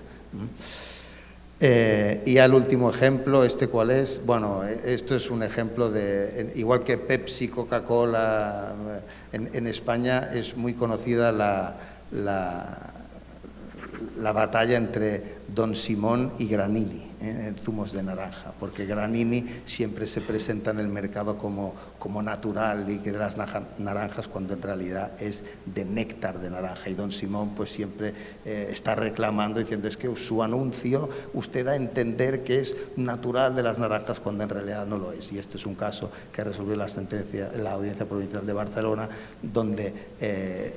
G: Y al último ejemplo, ¿cuál es? Bueno, esto es un ejemplo de, igual que Pepsi, Coca-Cola, en España es muy conocida la batalla entre Don Simón y Granini en zumos de naranja, porque Granini siempre se presenta en el mercado como natural y que de las naranjas, cuando en realidad es de néctar de naranja, y Don Simón pues siempre está reclamando, diciendo es que su anuncio usted da a entender que es natural de las naranjas cuando en realidad no lo es. Y este es un caso que resolvió la Audiencia Provincial de Barcelona, donde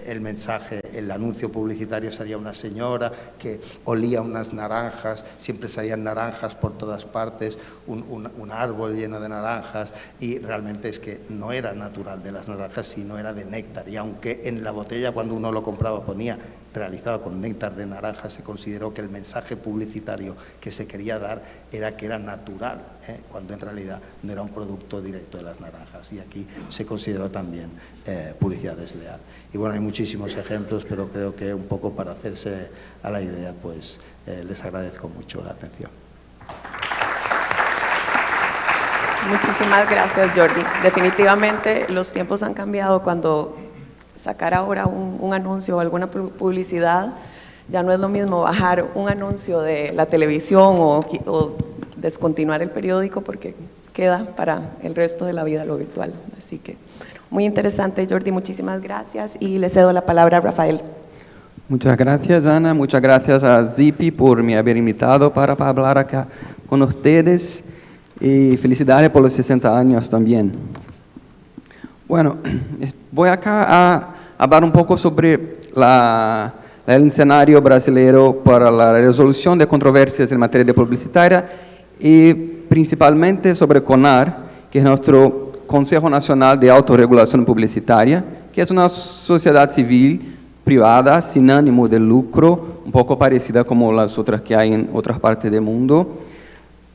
G: el mensaje, el anuncio publicitario, salía una señora que olía unas naranjas, siempre salían naranjas por todas partes, un árbol lleno de naranjas, y realmente es que no era natural de las naranjas, sino era de néctar. Y aunque en la botella, cuando uno lo compraba, ponía realizado con néctar de naranja, se consideró que el mensaje publicitario que se quería dar era que era natural, cuando en realidad no era un producto directo de las naranjas. Y aquí se consideró también publicidad desleal. Y bueno, hay muchísimos ejemplos, pero creo que un poco para hacerse a la idea, pues les agradezco mucho la atención.
B: Muchísimas gracias, Jordi. Definitivamente los tiempos han cambiado. Cuando sacar ahora un anuncio o alguna publicidad, ya no es lo mismo bajar un anuncio de la televisión o descontinuar el periódico, porque queda para el resto de la vida lo virtual. Así que muy interesante, Jordi, muchísimas gracias, y le cedo la palabra a Rafael.
J: Muchas gracias, Ana. Muchas gracias a Zipi por me haber invitado para hablar acá con ustedes, y felicidades por los 60 años también. Bueno, voy acá a hablar un poco sobre el escenario brasileño para la resolución de controversias en materia de publicitaria, y principalmente sobre CONAR, que es nuestro Consejo Nacional de Autorregulación Publicitaria, que es una sociedad civil privada sin ánimo de lucro, un poco parecida como las otras que hay en otras partes del mundo,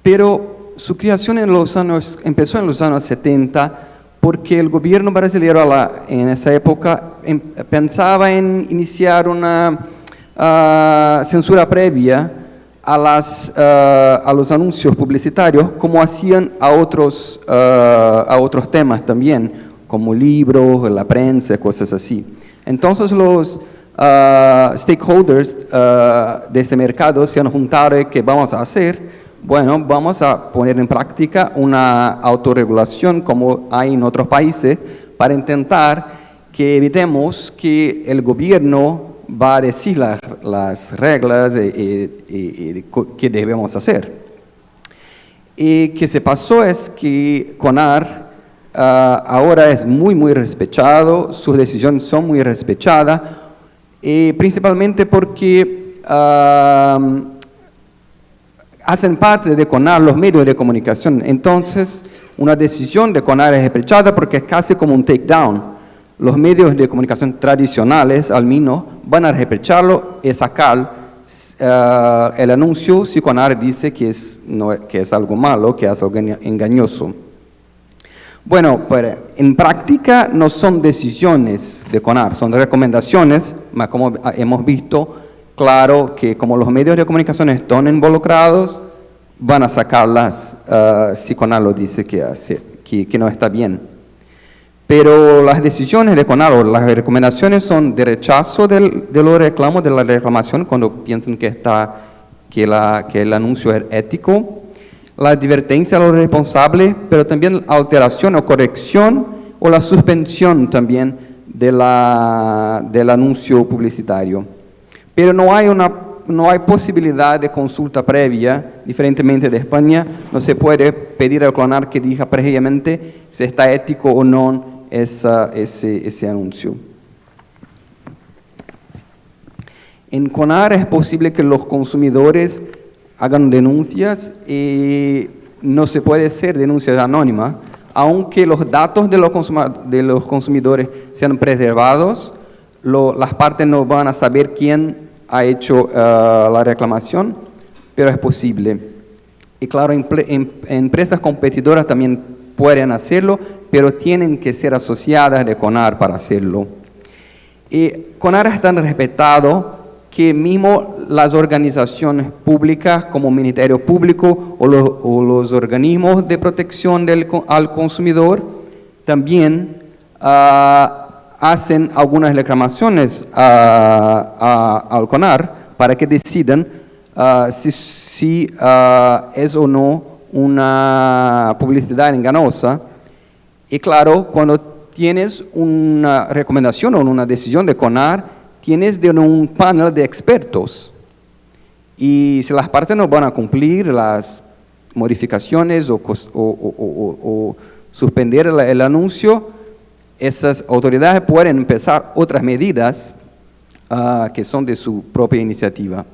J: pero su creación empezó en los años 70 porque el gobierno brasileño en esa época pensaba en iniciar una censura previa a los anuncios publicitarios, como hacían a otros temas también, como libros, la prensa, cosas así. Entonces los stakeholders de este mercado se han juntado y ¿qué vamos a hacer? Bueno, vamos a poner en práctica una autorregulación como hay en otros países para intentar que evitemos que el gobierno va a decir las reglas que debemos hacer. Y que se pasó es que CONAR ahora es muy respetado, sus decisiones son muy respetadas, principalmente porque hacen parte de CONAR los medios de comunicación. Entonces, una decisión de CONAR es respetada porque es casi como un takedown. Los medios de comunicación tradicionales, al menos, van a reprocharlo y sacar el anuncio si CONAR dice que es algo malo, que es algo engañoso. Bueno, pero en práctica no son decisiones de CONAR, son recomendaciones, pero como hemos visto, claro que como los medios de comunicación están involucrados, van a sacarlas si CONAR lo dice que no está bien. Pero las decisiones de CONAR o las recomendaciones son de rechazo de los reclamos, de la reclamación, cuando piensan que el anuncio es ético, la advertencia a los responsables, pero también alteración o corrección o la suspensión también del anuncio publicitario. Pero no hay posibilidad de consulta previa, diferentemente de España, no se puede pedir al CONAR que diga previamente si está ético o no ese anuncio. En CONAR es posible que los consumidores hagan denuncias y no se puede hacer denuncias anónimas, aunque los datos de los consumidores sean preservados, las partes no van a saber quién ha hecho la reclamación, pero es posible. Y claro, empresas competidoras también pueden hacerlo, pero tienen que ser asociadas de CONAR para hacerlo. Y CONAR es tan respetado que mismo las organizaciones públicas como Ministerio Público o los organismos de protección al consumidor también hacen algunas reclamaciones al CONAR para que decidan si es o no una publicidad engañosa. Y claro, cuando tienes una recomendación o una decisión de CONAR, tienes de un panel de expertos. Y si las partes no van a cumplir las modificaciones o suspender el anuncio, esas autoridades pueden empezar otras medidas que son de su propia iniciativa.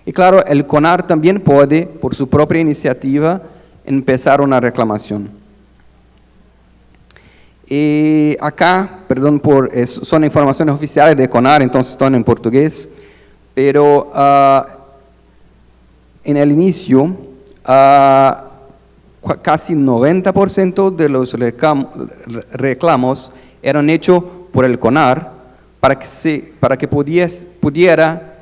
J: Y claro, el CONAR también puede, por su propia iniciativa, empezar una reclamación. Y acá, perdón son informaciones oficiales de CONAR, entonces están en portugués, pero en el inicio, casi 90% de los reclamos eran hechos por el CONAR para que pudiera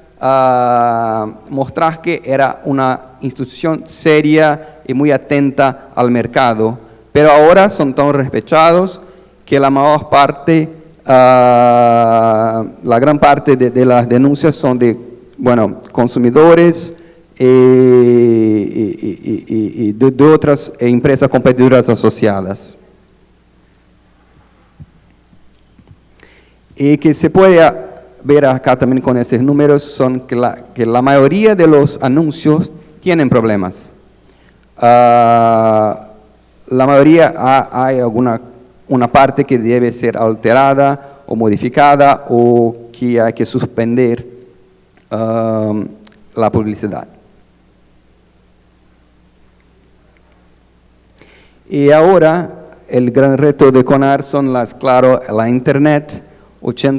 J: mostrar que era una institución seria y muy atenta al mercado. Pero ahora son tan respetados que la mayor parte, la gran parte de las denuncias son de consumidores y de otras empresas competidoras asociadas. Y que se puede ver acá también con esos números son que la mayoría de los anuncios tienen problemas. La mayoría hay una parte que debe ser alterada o modificada o que hay que suspender la publicidad. Y ahora el gran reto de CONAR son la Internet.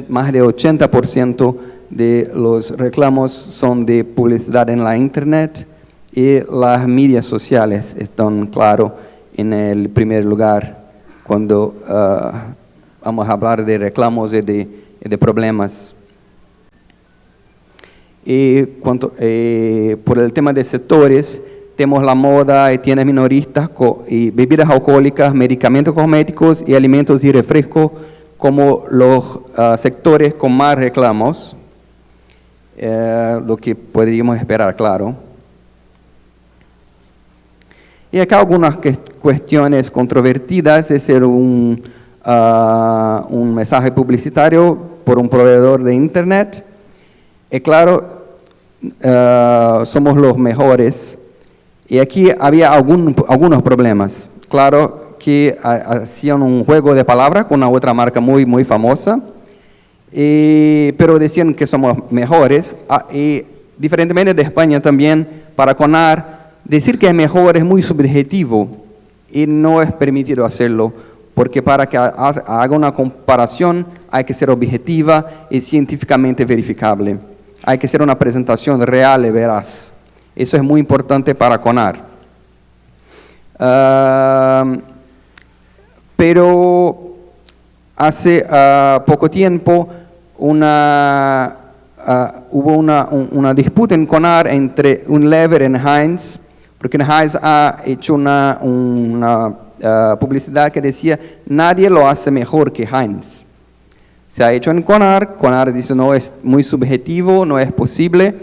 J: Más de 80% de los reclamos son de publicidad en la Internet y las medias sociales están, claro, en el primer lugar cuando vamos a hablar de reclamos y de problemas. Y por el tema de sectores, tenemos la moda y tiendas minoristas y bebidas alcohólicas, medicamentos cosméticos y alimentos y refrescos como los sectores con más reclamos, lo que podríamos esperar, claro. Y acá algunas cuestiones controvertidas, es un mensaje publicitario por un proveedor de Internet. Y claro, somos los mejores. Y aquí había algunos problemas. Claro que hacían un juego de palabras con una otra marca muy famosa, pero decían que somos mejores. Y diferentemente de España también, para CONAR, decir que es mejor es muy subjetivo y no es permitido hacerlo, porque para que haga una comparación hay que ser objetiva y científicamente verificable. Hay que hacer una presentación real y veraz. Eso es muy importante para CONAR. Pero hace poco tiempo hubo una disputa en CONAR entre Unilever y Heinz, porque Heinz ha hecho una publicidad que decía nadie lo hace mejor que Heinz. Se ha hecho en CONAR, CONAR dice no, es muy subjetivo, no es posible,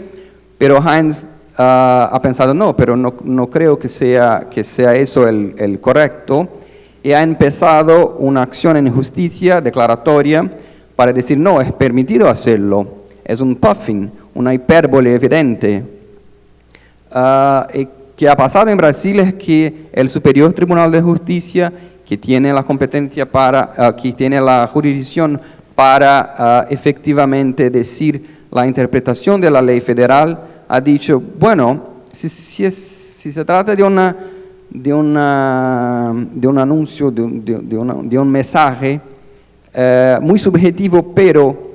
J: pero Heinz ha pensado no, pero no creo que sea eso el correcto, y ha empezado una acción en justicia declaratoria para decir no, es permitido hacerlo, es un puffing, una hipérbole evidente. Que ha pasado en Brasil es que el Superior Tribunal de Justicia, que tiene la competencia que tiene la jurisdicción para efectivamente decir la interpretación de la ley federal, ha dicho, bueno, si se trata de un anuncio, de un mensaje muy subjetivo, pero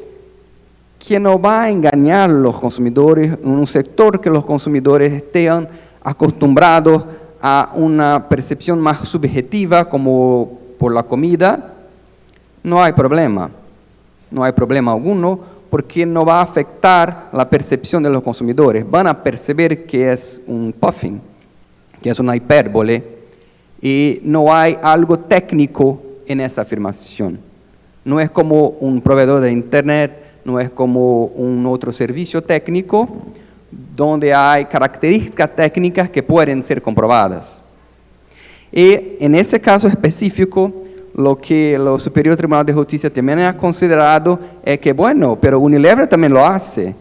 J: que no va a engañar a los consumidores en un sector que los consumidores estén acostumbrados a una percepción más subjetiva como por la comida, no hay problema alguno, porque no va a afectar la percepción de los consumidores. Van a percibir que es un puffing, que es una hipérbole, y no hay algo técnico en esa afirmación. No es como un proveedor de Internet, no es como un otro servicio técnico, donde hay características técnicas que pueden ser comprobadas. Y en ese caso específico, lo que el Superior Tribunal de Justicia también ha considerado es que, bueno, pero Unilever también lo hace.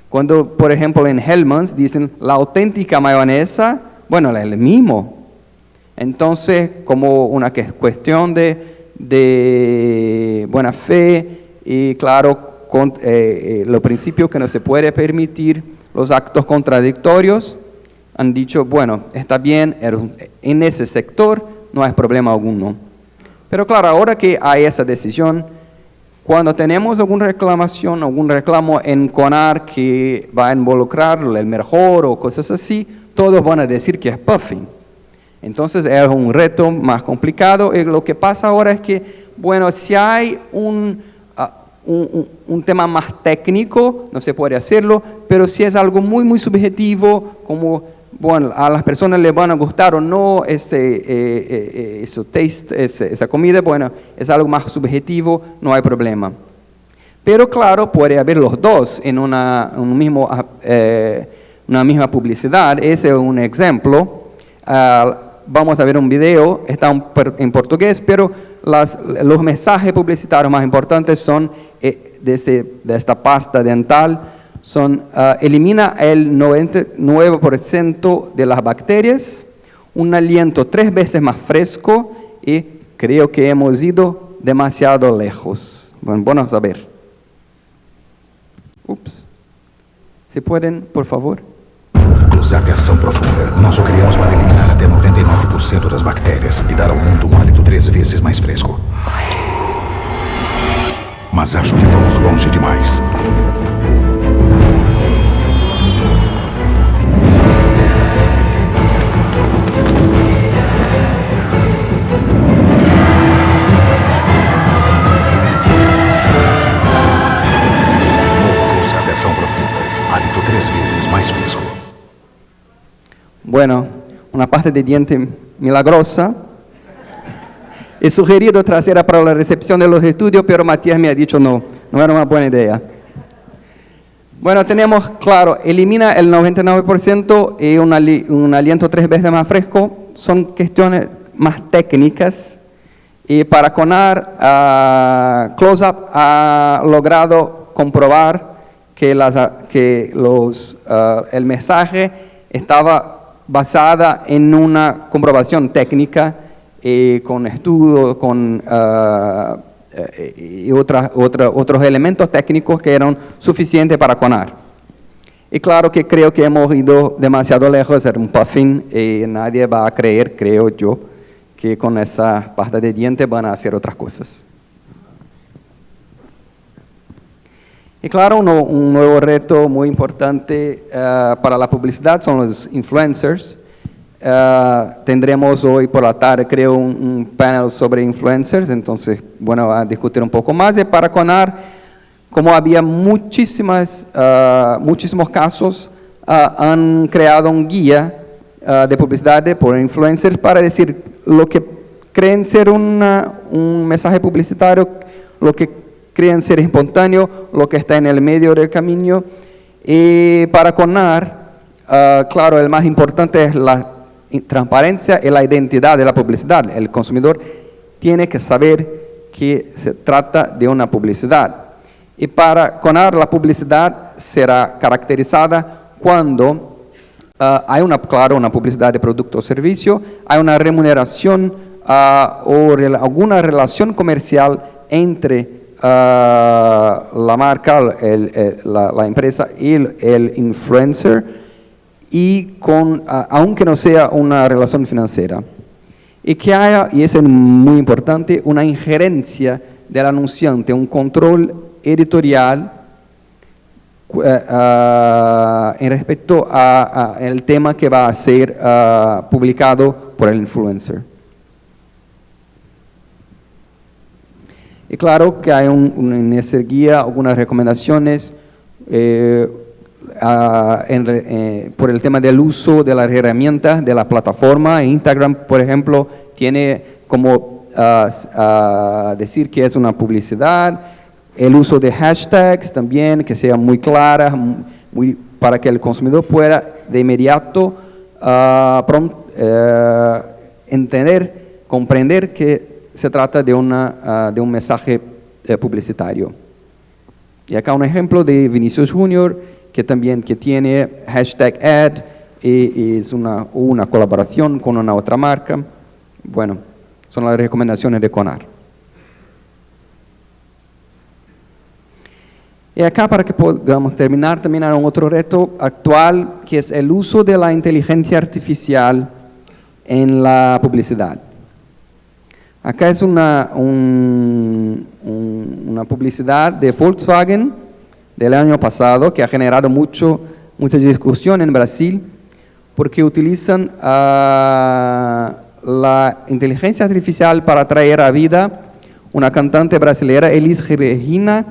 J: Cuando, por ejemplo, en Hellmann's dicen la auténtica mayonesa, bueno, es el mismo. Entonces, como una cuestión de buena fe y, claro, los principios que no se puede permitir los actos contradictorios, han dicho, bueno, está bien, en ese sector no hay problema alguno. Pero claro, ahora que hay esa decisión, cuando tenemos alguna reclamación, algún reclamo en CONAR que va a involucrar el mejor o cosas así, todos van a decir que es puffing. Entonces es un reto más complicado, y lo que pasa ahora es que, bueno, si hay un tema más técnico, no se puede hacerlo, pero si es algo muy subjetivo, como, bueno, a las personas les van a gustar o no ese taste, esa comida, bueno, es algo más subjetivo, no hay problema. Pero claro, puede haber los dos en una misma publicidad. Ese es un ejemplo. Vamos a ver un video, está en portugués, pero los mensajes publicitarios más importantes son de esta pasta dental, son elimina el 99% de las bacterias, un aliento 3 veces más fresco, y creo que hemos ido demasiado lejos. Bueno, vamos a ver. Ups. ¿Se pueden, por favor?
K: Músculos de aviação profunda. Nós o criamos para eliminar até 99% das bactérias e dar ao mundo um hálito 3 vezes mais fresco. Mas acho que vamos longe demais. Músculos de aviação profunda. Hálito 3 vezes mais fresco.
J: Bueno, una parte de diente milagrosa. He sugerido trasera para la recepción de los estudios, pero Matías me ha dicho no era una buena idea. Bueno, tenemos, claro, elimina el 99% y un aliento 3 veces más fresco. Son cuestiones más técnicas. Y para CONAR, Close-Up ha logrado comprobar que el mensaje estaba basada en una comprobación técnica con estudios, y otros elementos técnicos que eran suficientes para CONAR. Y claro que creo que hemos ido demasiado lejos, era un puffing, y nadie va a creer, creo yo, que con esa pasta de dientes van a hacer otras cosas. Y claro, un nuevo reto muy importante para la publicidad son los influencers. Tendremos hoy por la tarde, creo, un panel sobre influencers, entonces, bueno, a discutir un poco más. Y para CONAR, como había muchísimos casos, han creado un guía de publicidad por influencers para decir lo que creen ser un mensaje publicitario, lo que creen ser espontáneo, lo que está en el medio del camino. Y para CONAR, claro, el más importante es la transparencia y la identidad de la publicidad. El consumidor tiene que saber que se trata de una publicidad. Y para CONAR la publicidad será caracterizada cuando hay una publicidad de producto o servicio, hay una remuneración o alguna relación comercial entre la marca, la empresa y el influencer, y aunque no sea una relación financiera. Y que haya, y eso es muy importante, una injerencia del anunciante, un control editorial en respecto al tema que va a ser publicado por el influencer. Y claro que hay en esa guía algunas recomendaciones por el tema del uso de las herramientas de la plataforma. Instagram, por ejemplo, tiene como decir que es una publicidad. El uso de hashtags también, que sea muy clara, para que el consumidor pueda de inmediato comprender que se trata de un mensaje publicitario. Y acá un ejemplo de Vinicius Junior, que tiene hashtag ad, y es una colaboración con una otra marca. Bueno, son las recomendaciones de CONAR. Y acá, para que podamos terminar, también hay un otro reto actual, que es el uso de la inteligencia artificial en la publicidad. Acá es una publicidad de Volkswagen del año pasado que ha generado mucha discusión en Brasil, porque utilizan la inteligencia artificial para traer a vida una cantante brasileña, Elis Regina,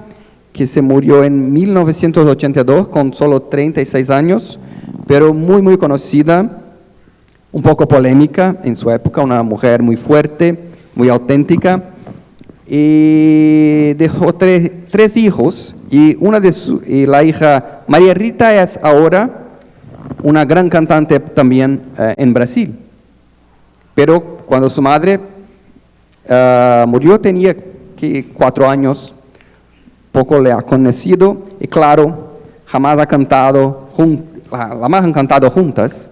J: que se murió en 1982 con solo 36 años, pero muy conocida, un poco polémica en su época, una mujer muy fuerte, muy auténtica, y dejó tres hijos, y la hija María Rita es ahora una gran cantante también en Brasil. Pero cuando su madre murió tenía 4 años, poco le ha conocido, y claro, jamás ha cantado, jamás han cantado juntas,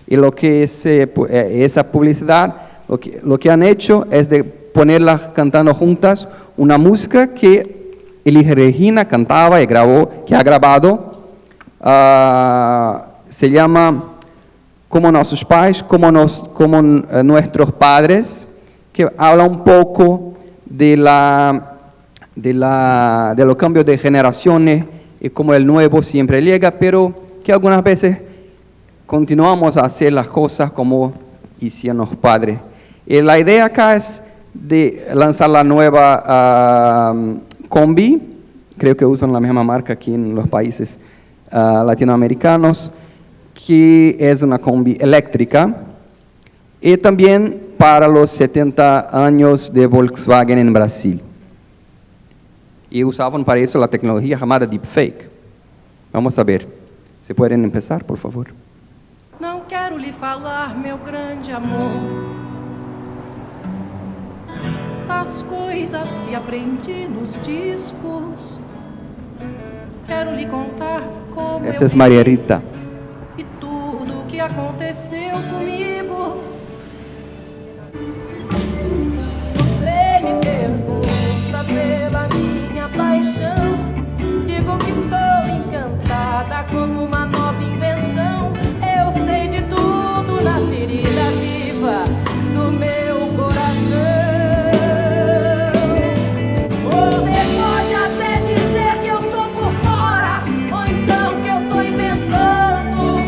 J: y lo que esa publicidad, lo que han hecho es de ponerlas cantando juntas una música que Elis Regina cantaba y grabó, que ha grabado, se llama como nuestros pais, como nuestros padres, que habla un poco de los cambios de generaciones y como el nuevo siempre llega, pero que algunas veces continuamos a hacer las cosas como hicieron los padres. Y la idea acá es de lanzar la nueva combi, creo que usan la misma marca aquí en los países latinoamericanos, que es una combi eléctrica, y también para los 70 años de Volkswagen en Brasil. E usavam para isso a tecnologia chamada deepfake. Vamos saber. Se puderem começar, por favor.
L: Não quero lhe falar, meu grande amor, das coisas que aprendi nos discos. Quero lhe contar como
J: Essa é Maria Rita.
L: E tudo o que aconteceu comigo. Você me pergunta pela minha paixão. Digo que estou encantada com uma nova invenção. Eu sei de tudo na ferida viva do meu coração. Você pode até dizer que eu tô por fora, ou então que eu tô inventando,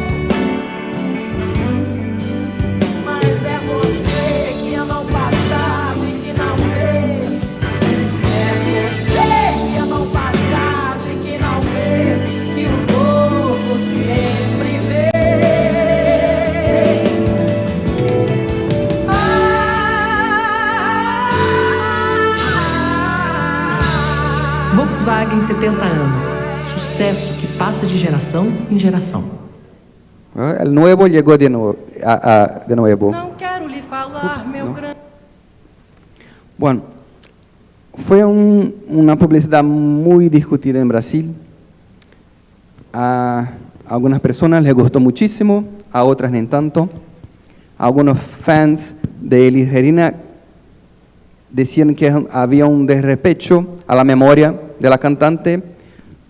L: mas é você que ama o passado e que não vê. É você que ama o passado e que não vê que o novo sempre vem.
M: Volkswagen 70 anos. Sucesso que passa de geração em geração.
J: El nuevo llegó de nuevo.
L: Não quero lhe falar, meu grande.
J: Bueno, fue una publicidad muy discutida en Brasil. A algunas personas les gustó muchísimo, a otras no tanto. Algunos fans de Elis Regina decían que había un desrespeto a la memoria de la cantante,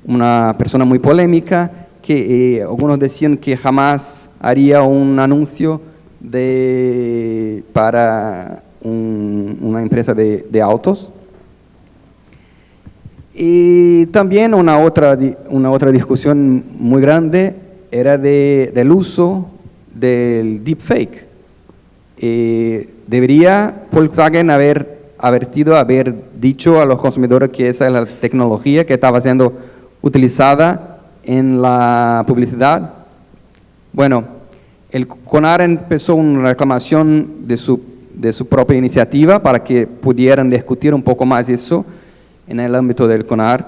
J: una persona muy polémica, que algunos decían que jamás haría un anuncio para una empresa de autos. Y también una otra discusión muy grande era del uso del deepfake. Debería Volkswagen haber dicho a los consumidores que esa es la tecnología que estaba siendo utilizada en la publicidad. Bueno, el CONAR empezó una reclamación de su propia iniciativa para que pudieran discutir un poco más eso en el ámbito del CONAR.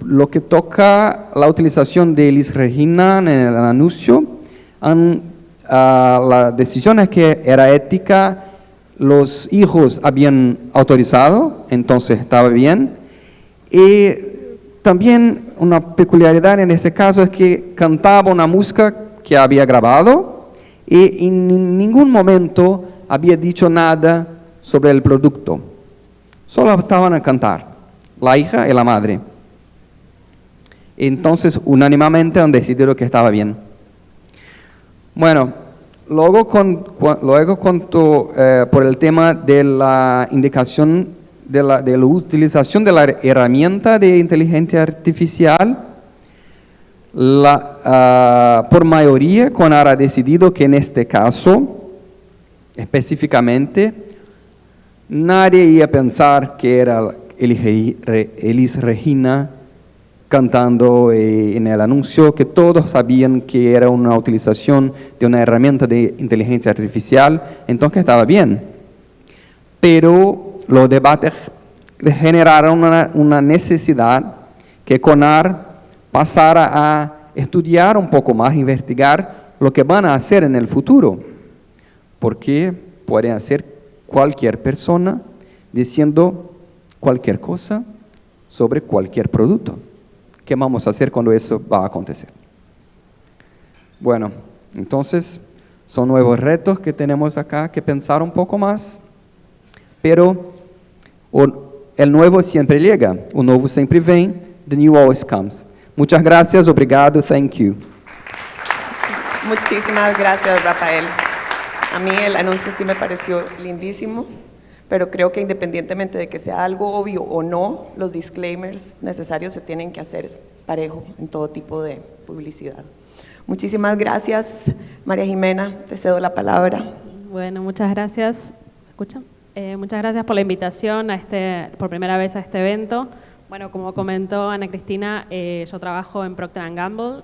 J: Lo que toca la utilización de Elis Regina en el anuncio, la decisión es que era ética. Los hijos habían autorizado, entonces estaba bien. Y también una peculiaridad en ese caso es que cantaba una música que había grabado y en ningún momento había dicho nada sobre el producto. Solo estaban a cantar, la hija y la madre. Entonces, unánimemente han decidido que estaba bien. Bueno, luego por el tema de la indicación de la utilización de la herramienta de inteligencia artificial, por mayoría CONAR ha decidido que en este caso, específicamente, nadie iba a pensar que era Elis Regina cantando en el anuncio, que todos sabían que era una utilización de una herramienta de inteligencia artificial, entonces estaba bien. Pero los debates generaron una necesidad que CONAR pasara a estudiar un poco más, investigar lo que van a hacer en el futuro, porque pueden hacer cualquier persona diciendo cualquier cosa sobre cualquier producto. ¿Qué vamos a hacer cuando eso va a acontecer? Bueno, entonces son nuevos retos que tenemos acá que pensar un poco más, pero el nuevo siempre llega, o novo sempre vem, the new always comes. Muchas gracias, obrigado, thank you.
B: Muchísimas gracias, Rafael. A mí el anuncio sí me pareció lindísimo, pero creo que independientemente de que sea algo obvio o no, los disclaimers necesarios se tienen que hacer parejo en todo tipo de publicidad. Muchísimas gracias, María Jimena, te cedo la palabra.
N: Bueno, muchas gracias. ¿Se escucha? Muchas gracias por la invitación por primera vez a este evento. Bueno, como comentó Ana Cristina, yo trabajo en Procter & Gamble,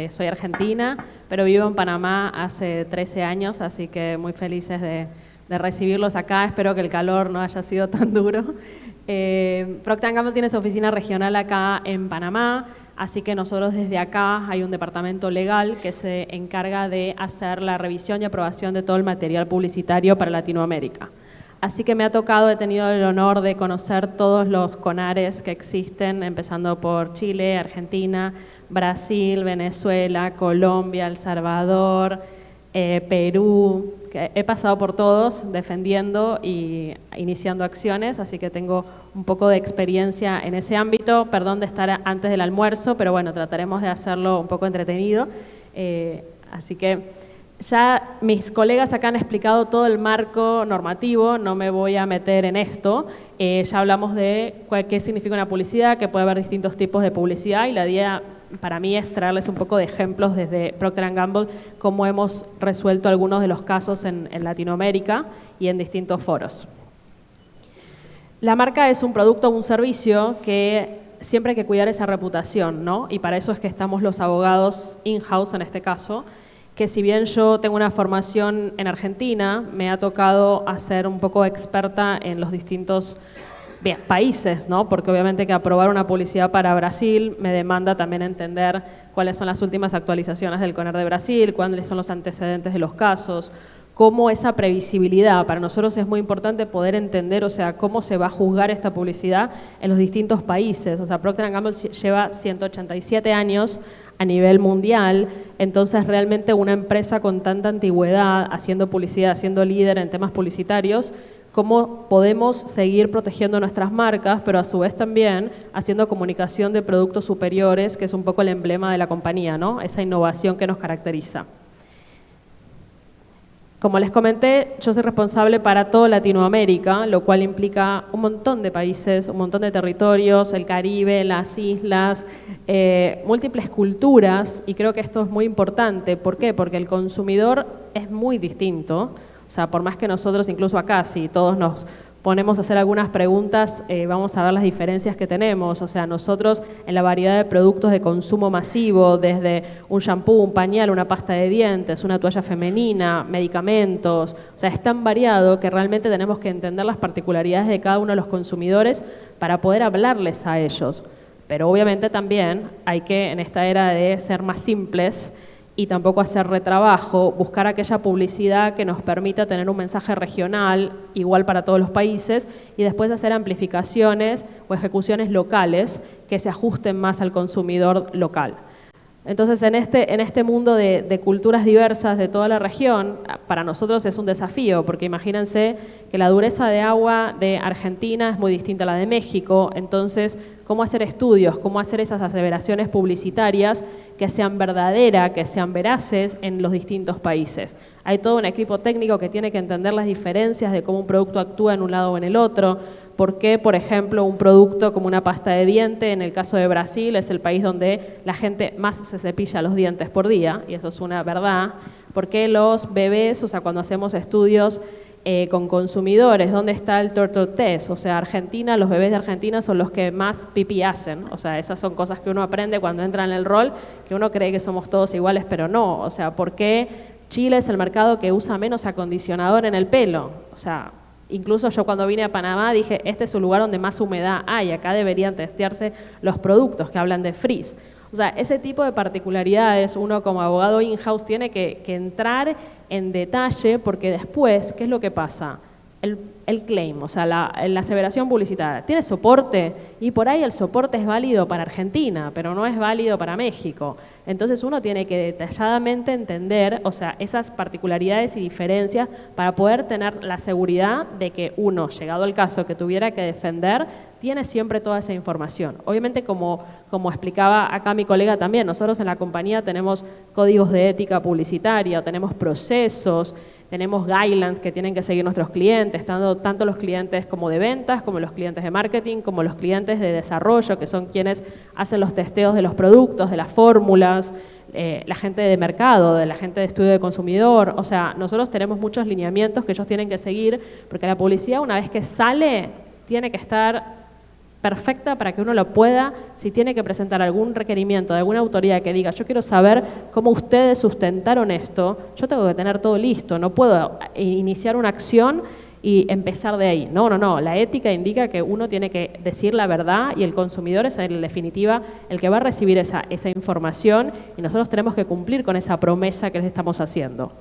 N: soy argentina, pero vivo en Panamá hace 13 años, así que muy felices de recibirlos acá. Espero que el calor no haya sido tan duro. Procter & Gamble tiene su oficina regional acá en Panamá, así que nosotros desde acá hay un departamento legal que se encarga de hacer la revisión y aprobación de todo el material publicitario para Latinoamérica. Así que me ha tocado, he tenido el honor de conocer todos los CONARES que existen, empezando por Chile, Argentina, Brasil, Venezuela, Colombia, El Salvador, Perú. He pasado por todos defendiendo y iniciando acciones, así que tengo un poco de experiencia en ese ámbito. Perdón de estar antes del almuerzo, pero bueno, trataremos de hacerlo un poco entretenido. Así que ya mis colegas acá han explicado todo el marco normativo, no me voy a meter en esto. Ya hablamos de qué significa una publicidad, que puede haber distintos tipos de publicidad, y la idea para mí es traerles un poco de ejemplos desde Procter & Gamble, cómo hemos resuelto algunos de los casos en Latinoamérica y en distintos foros. La marca es un producto o un servicio que siempre hay que cuidar esa reputación, ¿no? Y para eso es que estamos los abogados in-house en este caso, que si bien yo tengo una formación en Argentina, me ha tocado ser un poco experta en los distintos países, ¿no? Porque obviamente que aprobar una publicidad para Brasil me demanda también entender cuáles son las últimas actualizaciones del CONAR de Brasil, cuáles son los antecedentes de los casos, cómo esa previsibilidad, para nosotros es muy importante poder entender, o sea, cómo se va a juzgar esta publicidad en los distintos países. O sea, Procter & Gamble lleva 187 años a nivel mundial, entonces realmente una empresa con tanta antigüedad, haciendo publicidad, siendo líder en temas publicitarios, cómo podemos seguir protegiendo nuestras marcas, pero a su vez también haciendo comunicación de productos superiores, que es un poco el emblema de la compañía, ¿no? Esa innovación que nos caracteriza. Como les comenté, yo soy responsable para toda Latinoamérica, lo cual implica un montón de países, un montón de territorios, el Caribe, las islas, múltiples culturas, y creo que esto es muy importante. ¿Por qué? Porque el consumidor es muy distinto. O sea, por más que nosotros, incluso acá, si todos nos ponemos a hacer algunas preguntas, vamos a ver las diferencias que tenemos. O sea, nosotros en la variedad de productos de consumo masivo, desde un shampoo, un pañal, una pasta de dientes, una toalla femenina, medicamentos, o sea, es tan variado que realmente tenemos que entender las particularidades de cada uno de los consumidores para poder hablarles a ellos. Pero obviamente también hay que, en esta era de ser más simples, y tampoco hacer retrabajo, buscar aquella publicidad que nos permita tener un mensaje regional igual para todos los países y después hacer amplificaciones o ejecuciones locales que se ajusten más al consumidor local. Entonces, en este mundo de culturas diversas de toda la región, para nosotros es un desafío, porque imagínense que la dureza de agua de Argentina es muy distinta a la de México. Entonces, ¿cómo hacer estudios? ¿Cómo hacer esas aseveraciones publicitarias que sean verdaderas, que sean veraces en los distintos países? Hay todo un equipo técnico que tiene que entender las diferencias de cómo un producto actúa en un lado o en el otro. ¿Por qué, por ejemplo, un producto como una pasta de diente, en el caso de Brasil, es el país donde la gente más se cepilla los dientes por día? Y eso es una verdad. ¿Por qué los bebés, o sea, cuando hacemos estudios con consumidores, dónde está el turtle test? O sea, Argentina, los bebés de Argentina son los que más pipí hacen. O sea, esas son cosas que uno aprende cuando entra en el rol, que uno cree que somos todos iguales, pero no. O sea, ¿por qué Chile es el mercado que usa menos acondicionador en el pelo? O sea, incluso yo cuando vine a Panamá dije, este es un lugar donde más humedad hay, acá deberían testearse los productos que hablan de frizz. O sea, ese tipo de particularidades uno como abogado in-house tiene que entrar en detalle, porque después, ¿qué es lo que pasa? el claim, o sea, la aseveración publicitaria, ¿tiene soporte? Y por ahí el soporte es válido para Argentina, pero no es válido para México. Entonces uno tiene que detalladamente entender, o sea, esas particularidades y diferencias para poder tener la seguridad de que uno, llegado el caso que tuviera que defender, tiene siempre toda esa información. Obviamente, como explicaba acá mi colega también, nosotros en la compañía tenemos códigos de ética publicitaria, tenemos procesos, tenemos guidelines que tienen que seguir nuestros clientes, tanto los clientes como de ventas, como los clientes de marketing, como los clientes de desarrollo, que son quienes hacen los testeos de los productos, de las fórmulas, la gente de mercado, de la gente de estudio de consumidor. O sea, nosotros tenemos muchos lineamientos que ellos tienen que seguir, porque la publicidad, una vez que sale, tiene que estar perfecta para que uno lo pueda, si tiene que presentar algún requerimiento de alguna autoridad que diga, yo quiero saber cómo ustedes sustentaron esto, yo tengo que tener todo listo, no puedo iniciar una acción y empezar de ahí. No, la ética indica que uno tiene que decir la verdad y el consumidor es en definitiva el que va a recibir esa información y nosotros tenemos que cumplir con esa promesa que les estamos haciendo.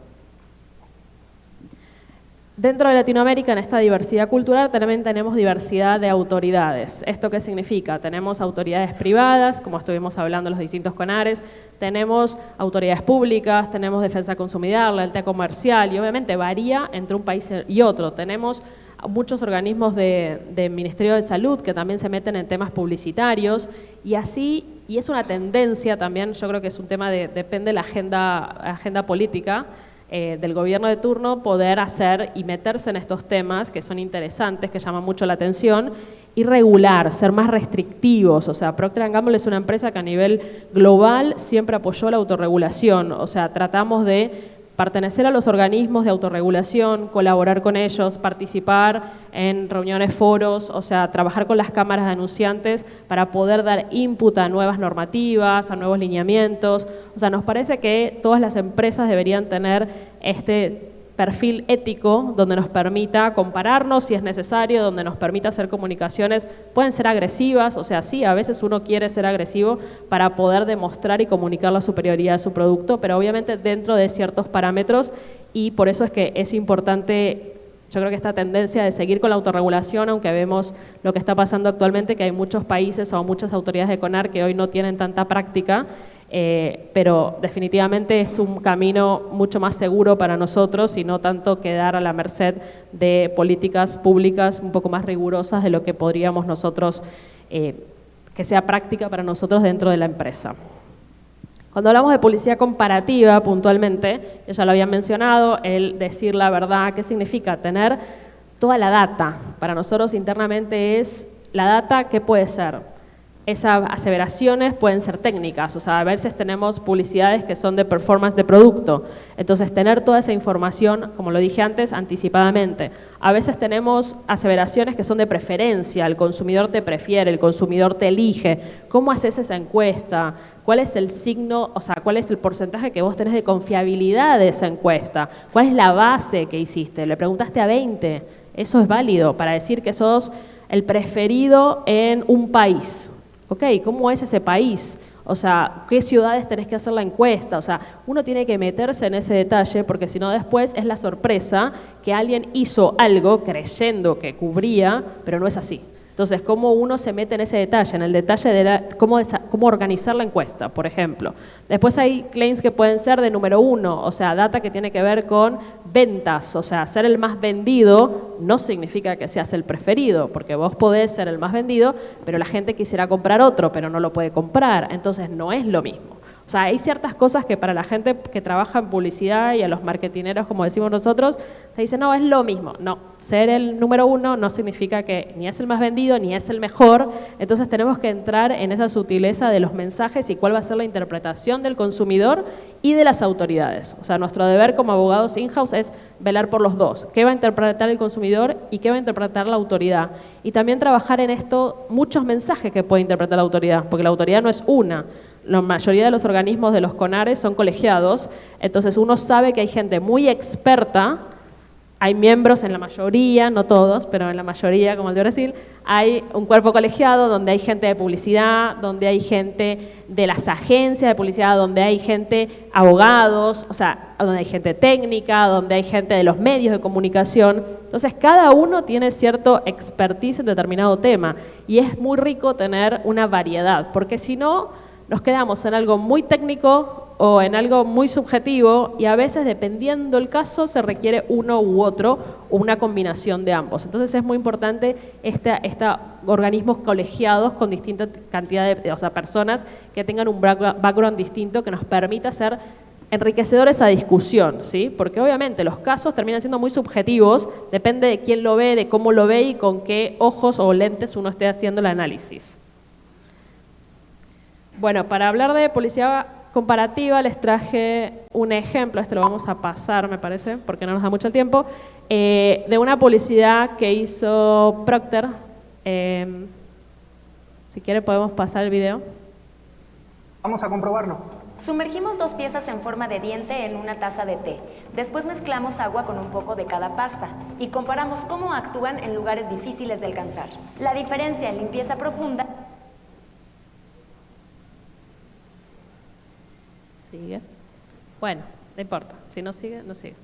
N: Dentro de Latinoamérica, en esta diversidad cultural, también tenemos diversidad de autoridades. ¿Esto qué significa? Tenemos autoridades privadas, como estuvimos hablando en los distintos CONARES, tenemos autoridades públicas, tenemos defensa consumidor, lealtad comercial, y obviamente varía entre un país y otro. Tenemos muchos organismos de Ministerio de Salud que también se meten en temas publicitarios, y así, y es una tendencia también, yo creo que es un tema depende de la agenda política, del gobierno de turno, poder hacer y meterse en estos temas que son interesantes, que llaman mucho la atención, y regular, ser más restrictivos. O sea, Procter & Gamble es una empresa que a nivel global siempre apoyó la autorregulación. O sea, tratamos de pertenecer a los organismos de autorregulación, colaborar con ellos, participar en reuniones, foros, o sea, trabajar con las cámaras de anunciantes para poder dar input a nuevas normativas, a nuevos lineamientos. O sea, nos parece que todas las empresas deberían tener este perfil ético donde nos permita compararnos si es necesario, donde nos permita hacer comunicaciones, pueden ser agresivas, o sea, sí, a veces uno quiere ser agresivo para poder demostrar y comunicar la superioridad de su producto, pero obviamente dentro de ciertos parámetros, y por eso es que es importante, yo creo que esta tendencia de seguir con la autorregulación, aunque vemos lo que está pasando actualmente, que hay muchos países o muchas autoridades de CONAR que hoy no tienen tanta práctica, pero definitivamente es un camino mucho más seguro para nosotros y no tanto quedar a la merced de políticas públicas un poco más rigurosas de lo que podríamos nosotros, que sea práctica para nosotros dentro de la empresa. Cuando hablamos de publicidad comparativa, puntualmente, ya lo habían mencionado, el decir la verdad, ¿qué significa? Tener toda la data. Para nosotros internamente es la data, ¿qué puede ser? Esas aseveraciones pueden ser técnicas, o sea, a veces tenemos publicidades que son de performance de producto, entonces tener toda esa información, como lo dije antes, anticipadamente. A veces tenemos aseveraciones que son de preferencia, el consumidor te prefiere, el consumidor te elige. ¿Cómo haces esa encuesta? ¿Cuál es el signo, o sea, cuál es el porcentaje que vos tenés de confiabilidad de esa encuesta? ¿Cuál es la base que hiciste? Le preguntaste a 20, eso es válido para decir que sos el preferido en un país. Ok, ¿cómo es ese país? O sea, ¿qué ciudades tenés que hacer la encuesta? O sea, uno tiene que meterse en ese detalle porque si no después es la sorpresa que alguien hizo algo creyendo que cubría, pero no es así. Entonces, ¿cómo uno se mete en ese detalle? En el detalle de cómo organizar la encuesta, por ejemplo. Después hay claims que pueden ser de número 1, o sea, data que tiene que ver con ventas. O sea, ser el más vendido no significa que seas el preferido, porque vos podés ser el más vendido, pero la gente quisiera comprar otro, pero no lo puede comprar. Entonces, no es lo mismo. O sea, hay ciertas cosas que para la gente que trabaja en publicidad y a los marketineros, como decimos nosotros, se dice, no, es lo mismo. No, ser el número 1 no significa que ni es el más vendido, ni es el mejor. Entonces tenemos que entrar en esa sutileza de los mensajes y cuál va a ser la interpretación del consumidor y de las autoridades. O sea, nuestro deber como abogados in-house es velar por los dos. ¿Qué va a interpretar el consumidor y qué va a interpretar la autoridad? Y también trabajar en esto muchos mensajes que puede interpretar la autoridad, porque la autoridad no es una. La mayoría de los organismos de los CONARES son colegiados, entonces uno sabe que hay gente muy experta hay miembros en la mayoría, no todos, pero en la mayoría, como el de Brasil, hay un cuerpo colegiado donde hay gente de publicidad, donde hay gente de las agencias de publicidad, donde hay gente, abogados, o sea, donde hay gente técnica, donde hay gente de los medios de comunicación. Entonces, cada uno tiene cierto expertise en determinado tema y es muy rico tener una variedad, porque si no, nos quedamos en algo muy técnico o en algo muy subjetivo y a veces, dependiendo del caso, se requiere uno u otro o una combinación de ambos. Entonces es muy importante organismos colegiados con distinta cantidad de personas que tengan un background distinto que nos permita ser enriquecedores a discusión, ¿sí? Porque obviamente los casos terminan siendo muy subjetivos, depende de quién lo ve, de cómo lo ve y con qué ojos o lentes uno esté haciendo el análisis. Bueno, para hablar de publicidad comparativa les traje un ejemplo, este lo vamos a pasar me parece, porque no nos da mucho el tiempo, de una publicidad que hizo Procter. Si quiere podemos pasar el video.
O: Vamos a comprobarlo.
P: Sumergimos 2 piezas en forma de diente en una taza de té. Después mezclamos agua con un poco de cada pasta y comparamos cómo actúan en lugares difíciles de alcanzar. La diferencia en limpieza profunda...
N: Sigue. Bueno, no importa. Si no sigue, no sigue.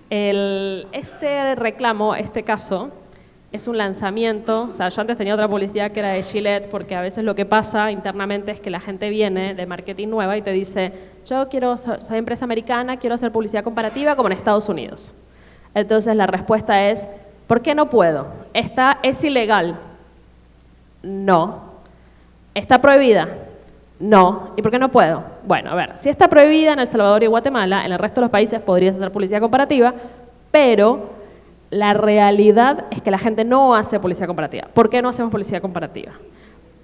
N: Este reclamo, este caso, es un lanzamiento. O sea, yo antes tenía otra publicidad que era de Gillette, porque a veces lo que pasa internamente es que la gente viene de marketing nueva y te dice, yo soy empresa americana, quiero hacer publicidad comparativa como en Estados Unidos. Entonces la respuesta es, ¿por qué no puedo? ¿Es ilegal? No. ¿Está prohibida? No. ¿Y por qué no puedo? Bueno, a ver, si está prohibida en El Salvador y Guatemala, en el resto de los países podrías hacer publicidad comparativa, pero la realidad es que la gente no hace publicidad comparativa. ¿Por qué no hacemos publicidad comparativa?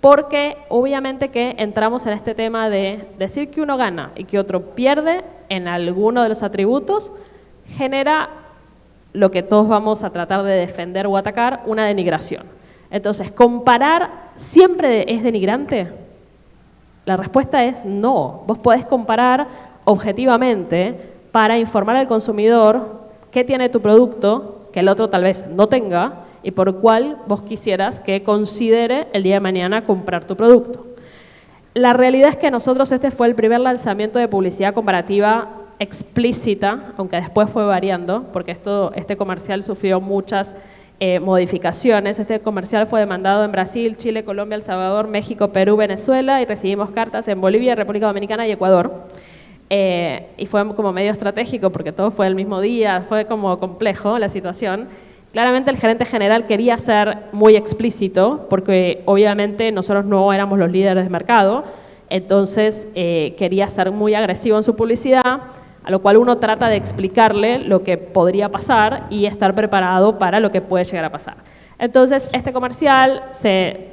N: Porque obviamente que entramos en este tema de decir que uno gana y que otro pierde en alguno de los atributos, genera lo que todos vamos a tratar de defender o atacar, una denigración. Entonces, ¿comparar siempre es denigrante? La respuesta es no. Vos podés comparar objetivamente para informar al consumidor qué tiene tu producto que el otro tal vez no tenga y por cuál vos quisieras que considere el día de mañana comprar tu producto. La realidad es que nosotros este fue el primer lanzamiento de publicidad comparativa explícita, aunque después fue variando, porque este comercial sufrió muchas modificaciones. Este comercial fue demandado en Brasil, Chile, Colombia, El Salvador, México, Perú, Venezuela y recibimos cartas en Bolivia, República Dominicana y Ecuador. Y fue como medio estratégico porque todo fue el mismo día, fue como complejo la situación. Claramente el gerente general quería ser muy explícito porque obviamente nosotros no éramos los líderes de mercado, entonces quería ser muy agresivo en su publicidad, a lo cual uno trata de explicarle lo que podría pasar y estar preparado para lo que puede llegar a pasar. Entonces, este comercial,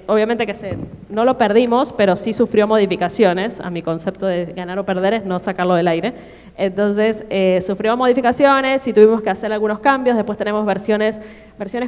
N: obviamente que no lo perdimos, pero sí sufrió modificaciones. A mi concepto de ganar o perder es no sacarlo del aire. Entonces, sufrió modificaciones y tuvimos que hacer algunos cambios. Después tenemos versiones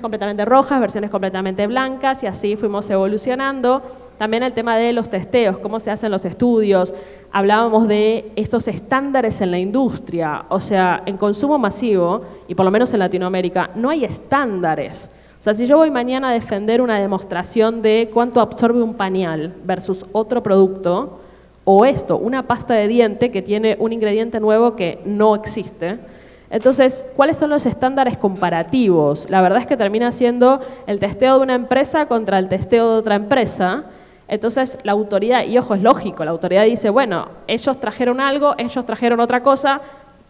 N: completamente rojas, versiones completamente blancas y así fuimos evolucionando. También el tema de los testeos, cómo se hacen los estudios. Hablábamos de estos estándares en la industria. O sea, en consumo masivo, y por lo menos en Latinoamérica, no hay estándares. O sea, si yo voy mañana a defender una demostración de cuánto absorbe un pañal versus otro producto, o una pasta de diente que tiene un ingrediente nuevo que no existe, entonces, ¿cuáles son los estándares comparativos? La verdad es que termina siendo el testeo de una empresa contra el testeo de otra empresa. Entonces, la autoridad, y ojo, es lógico, la autoridad dice, bueno, ellos trajeron algo, ellos trajeron otra cosa,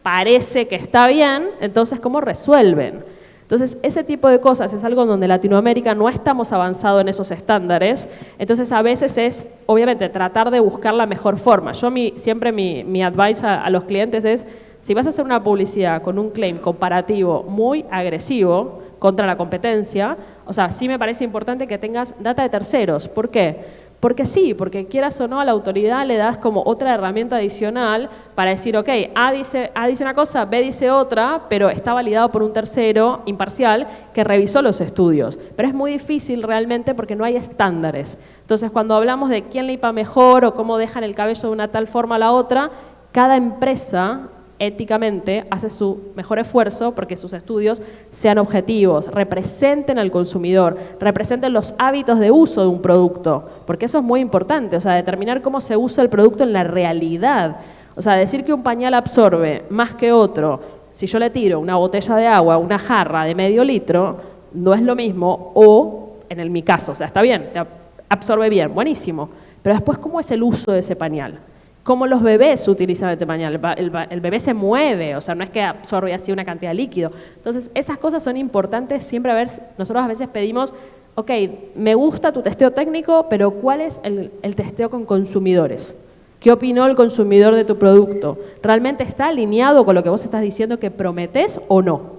N: parece que está bien, entonces, ¿cómo resuelven? Entonces, ese tipo de cosas es algo donde Latinoamérica no estamos avanzados en esos estándares. Entonces, a veces es, obviamente, tratar de buscar la mejor forma. Yo siempre mi advice a los clientes es, si vas a hacer una publicidad con un claim comparativo muy agresivo contra la competencia, o sea, sí me parece importante que tengas data de terceros. ¿Por qué? Porque sí, porque quieras o no, a la autoridad le das como otra herramienta adicional para decir, ok, A dice una cosa, B dice otra, pero está validado por un tercero imparcial que revisó los estudios. Pero es muy difícil realmente porque no hay estándares. Entonces, cuando hablamos de quién limpa mejor o cómo dejan el cabello de una tal forma a la otra, cada empresa éticamente hace su mejor esfuerzo porque sus estudios sean objetivos, representen al consumidor, representen los hábitos de uso de un producto, porque eso es muy importante, o sea, determinar cómo se usa el producto en la realidad. O sea, decir que un pañal absorbe más que otro, si yo le tiro una botella de agua, una jarra de medio litro, no es lo mismo, o en mi caso, o sea, está bien, te absorbe bien, buenísimo, pero después, ¿cómo es el uso de ese pañal? ¿Cómo los bebés utilizan este pañal? El bebé se mueve, o sea, no es que absorbe así una cantidad de líquido. Entonces, esas cosas son importantes siempre a ver, nosotros a veces pedimos, ok, me gusta tu testeo técnico, pero ¿cuál es el testeo con consumidores? ¿Qué opinó el consumidor de tu producto? ¿Realmente está alineado con lo que vos estás diciendo que prometés o no?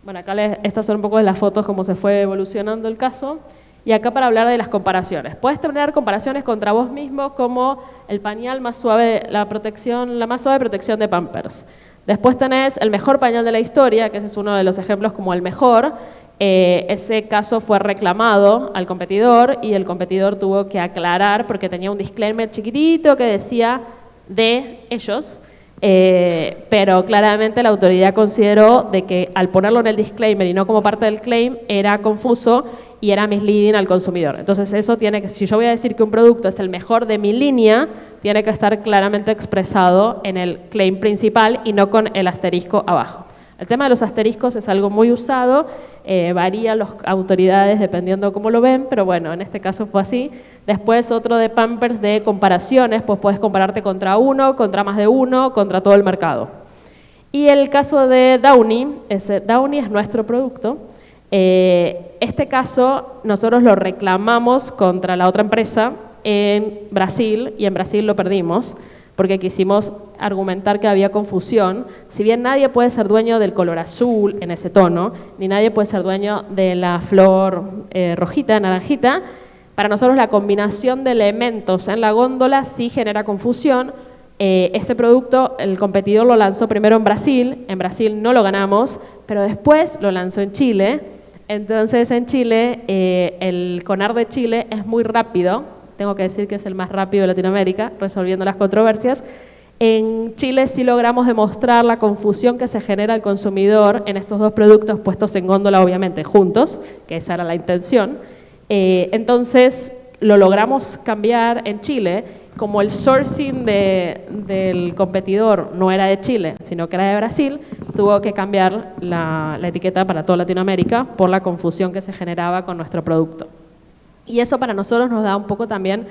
N: Bueno, acá estas son un poco de las fotos, cómo se fue evolucionando el caso. Y acá para hablar de las comparaciones. Puedes tener comparaciones contra vos mismo como el pañal más suave, la más suave protección de Pampers. Después tenés el mejor pañal de la historia, que ese es uno de los ejemplos como el mejor. Ese caso fue reclamado al competidor y el competidor tuvo que aclarar porque tenía un disclaimer chiquitito que decía de ellos, pero claramente la autoridad consideró de que al ponerlo en el disclaimer y no como parte del claim era confuso y era misleading al consumidor. Entonces eso tiene que, si yo voy a decir que un producto es el mejor de mi línea, tiene que estar claramente expresado en el claim principal y no con el asterisco abajo. El tema de los asteriscos es algo muy usado, varía las autoridades dependiendo cómo lo ven, pero bueno, en este caso fue así. Después otro de Pampers de comparaciones, pues puedes compararte contra uno, contra más de uno, contra todo el mercado. Y el caso de Downy, Downy es nuestro producto. Este caso nosotros lo reclamamos contra la otra empresa en Brasil y en Brasil lo perdimos porque quisimos argumentar que había confusión. Si bien nadie puede ser dueño del color azul en ese tono, ni nadie puede ser dueño de la flor rojita, naranjita, para nosotros la combinación de elementos en la góndola sí genera confusión. Este producto, el competidor lo lanzó primero en Brasil no lo ganamos, pero después lo lanzó en Chile. Entonces en Chile, el CONAR de Chile es muy rápido, tengo que decir que es el más rápido de Latinoamérica, resolviendo las controversias. En Chile sí logramos demostrar la confusión que se genera al consumidor en estos dos productos puestos en góndola, obviamente, juntos, que esa era la intención. Entonces lo logramos cambiar en Chile. Como el sourcing del competidor no era de Chile, sino que era de Brasil, tuvo que cambiar la etiqueta para toda Latinoamérica por la confusión que se generaba con nuestro producto. Y eso para nosotros nos da un poco también,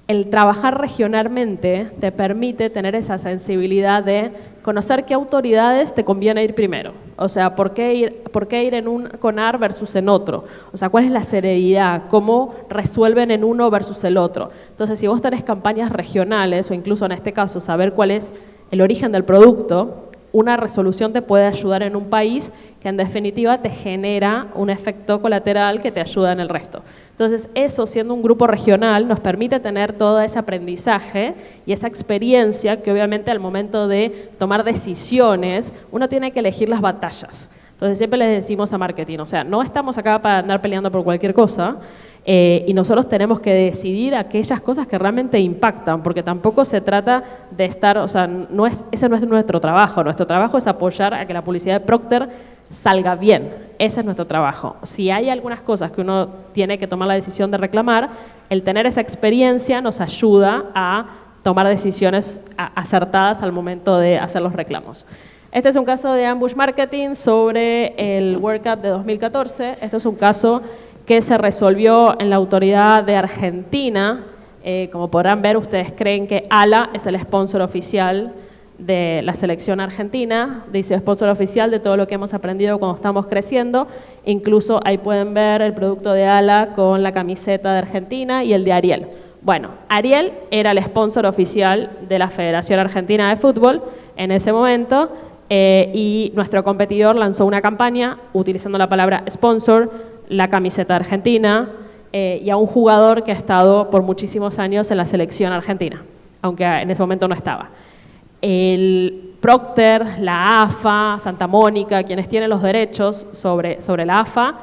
N: el trabajar regionalmente te permite tener esa sensibilidad de conocer qué autoridades te conviene ir primero. O sea, ¿por qué ir en un CONAR versus en otro? O sea, ¿cuál es la celeridad? ¿Cómo resuelven en uno versus el otro? Entonces, si vos tenés campañas regionales, o incluso en este caso saber cuál es el origen del producto, una resolución te puede ayudar en un país que en definitiva te genera un efecto colateral que te ayuda en el resto. Entonces eso, siendo un grupo regional, nos permite tener todo ese aprendizaje y esa experiencia que obviamente al momento de tomar decisiones uno tiene que elegir las batallas. Entonces siempre les decimos a marketing, o sea, no estamos acá para andar peleando por cualquier cosa, y nosotros tenemos que decidir aquellas cosas que realmente impactan, porque tampoco se trata de estar, o sea, ese no es nuestro trabajo es apoyar a que la publicidad de Procter salga bien, ese es nuestro trabajo. Si hay algunas cosas que uno tiene que tomar la decisión de reclamar, el tener esa experiencia nos ayuda a tomar decisiones acertadas al momento de hacer los reclamos. Este es un caso de Ambush Marketing sobre el World Cup de 2014, este es un caso que se resolvió en la autoridad de Argentina. Como podrán ver, ustedes creen que ALA es el sponsor oficial de la selección argentina, dice sponsor oficial de todo lo que hemos aprendido cuando estamos creciendo. Incluso ahí pueden ver el producto de ALA con la camiseta de Argentina y el de Ariel. Bueno, Ariel era el sponsor oficial de la Federación Argentina de Fútbol en ese momento, y nuestro competidor lanzó una campaña utilizando la palabra sponsor, la camiseta argentina, y a un jugador que ha estado por muchísimos años en la selección argentina, aunque en ese momento no estaba. El Procter, la AFA, Santa Mónica, quienes tienen los derechos sobre la AFA,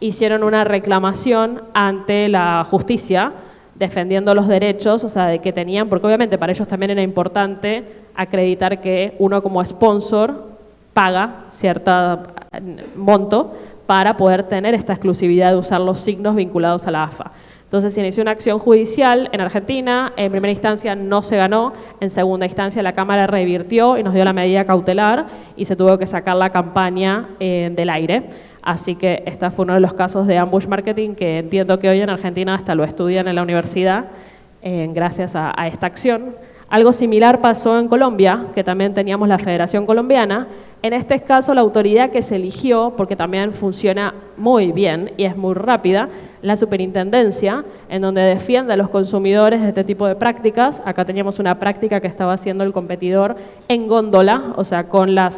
N: hicieron una reclamación ante la justicia defendiendo los derechos, o sea, de que tenían, porque obviamente para ellos también era importante acreditar que uno como sponsor paga cierto monto para poder tener esta exclusividad de usar los signos vinculados a la AFA. Entonces se inició una acción judicial en Argentina, en primera instancia no se ganó, en segunda instancia la Cámara revirtió y nos dio la medida cautelar y se tuvo que sacar la campaña del aire. Así que este fue uno de los casos de ambush marketing que entiendo que hoy en Argentina hasta lo estudian en la universidad gracias a esta acción. Algo similar pasó en Colombia, que también teníamos la Federación Colombiana. En este caso, la autoridad que se eligió, porque también funciona muy bien y es muy rápida, la superintendencia, en donde defiende a los consumidores de este tipo de prácticas. Acá teníamos una práctica que estaba haciendo el competidor en góndola, o sea,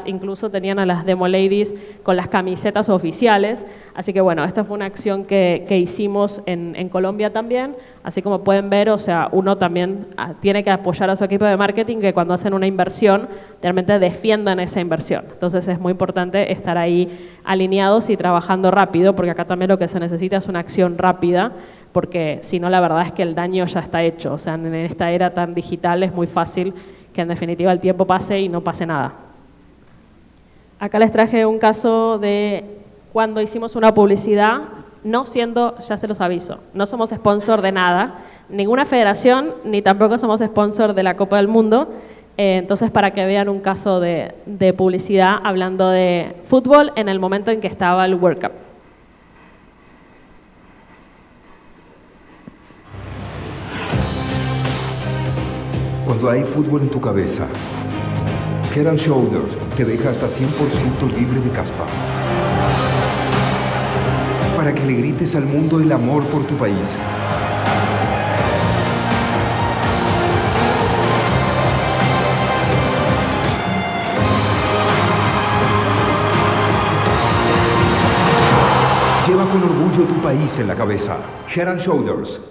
N: incluso tenían a las demo ladies con las camisetas oficiales. Así que bueno, esta fue una acción que hicimos en Colombia también. Así como pueden ver, o sea, uno también tiene que apoyar a su equipo de marketing que cuando hacen una inversión, realmente defiendan esa inversión. Entonces es muy importante estar ahí alineados y trabajando rápido, porque acá también lo que se necesita es una acción rápida, porque si no la verdad es que el daño ya está hecho. O sea, en esta era tan digital es muy fácil que en definitiva el tiempo pase y no pase nada. Acá les traje un caso de cuando hicimos una publicidad, no siendo, ya se los aviso, no somos sponsor de nada, ninguna federación, ni tampoco somos sponsor de la Copa del Mundo. Entonces, para que vean un caso de publicidad hablando de fútbol en el momento en que estaba el World Cup.
Q: Cuando hay fútbol en tu cabeza, Head and Shoulders te deja hasta 100% libre de caspa. Para que le grites al mundo el amor por tu país. Lleva con orgullo tu país en la cabeza. Head and Shoulders.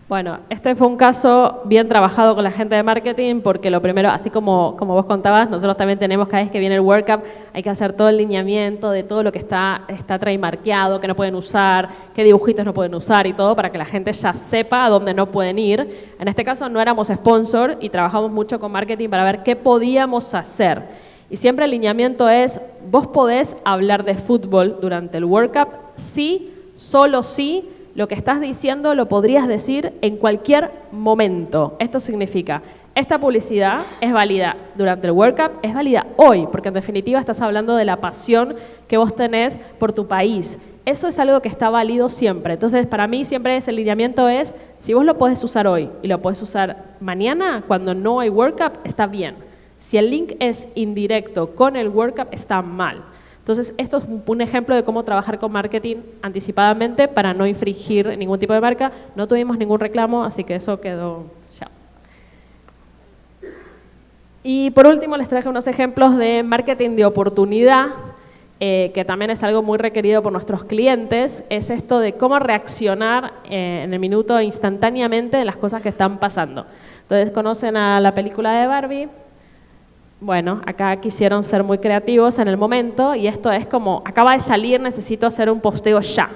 N: Bueno, este fue un caso bien trabajado con la gente de marketing porque lo primero, así como vos contabas, nosotros también tenemos cada vez que viene el World Cup, hay que hacer todo el lineamiento de todo lo que está trademarkeado, que no pueden usar, qué dibujitos no pueden usar y todo para que la gente ya sepa a dónde no pueden ir. En este caso no éramos sponsor y trabajamos mucho con marketing para ver qué podíamos hacer. Y siempre el lineamiento es, vos podés hablar de fútbol durante el World Cup, sí, solo sí. Lo que estás diciendo lo podrías decir en cualquier momento. Esto significa, esta publicidad es válida durante el World Cup, es válida hoy, porque en definitiva estás hablando de la pasión que vos tenés por tu país. Eso es algo que está válido siempre. Entonces, para mí siempre el lineamiento es, si vos lo podés usar hoy y lo podés usar mañana, cuando no hay World Cup, está bien. Si el link es indirecto con el World Cup, está mal. Entonces, esto es un ejemplo de cómo trabajar con marketing anticipadamente para no infringir ningún tipo de marca. No tuvimos ningún reclamo, así que eso quedó ya. Y por último, les traje unos ejemplos de marketing de oportunidad, que también es algo muy requerido por nuestros clientes. Es esto de cómo reaccionar en el minuto instantáneamente de las cosas que están pasando. Entonces, ¿conocen a la película de Barbie? Bueno, acá quisieron ser muy creativos en el momento y esto es como, acaba de salir, necesito hacer un posteo ya.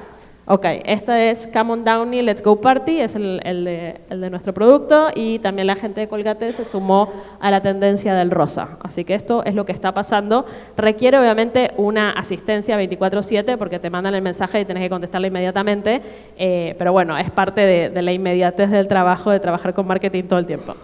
N: Ok, este es Come on Downey, Let's Go Party, es el de nuestro producto y también la gente de Colgate se sumó a la tendencia del rosa. Así que esto es lo que está pasando. Requiere obviamente una asistencia 24/7 porque te mandan el mensaje y tenés que contestarle inmediatamente, pero bueno, es parte de la inmediatez del trabajo, de trabajar con marketing todo el tiempo.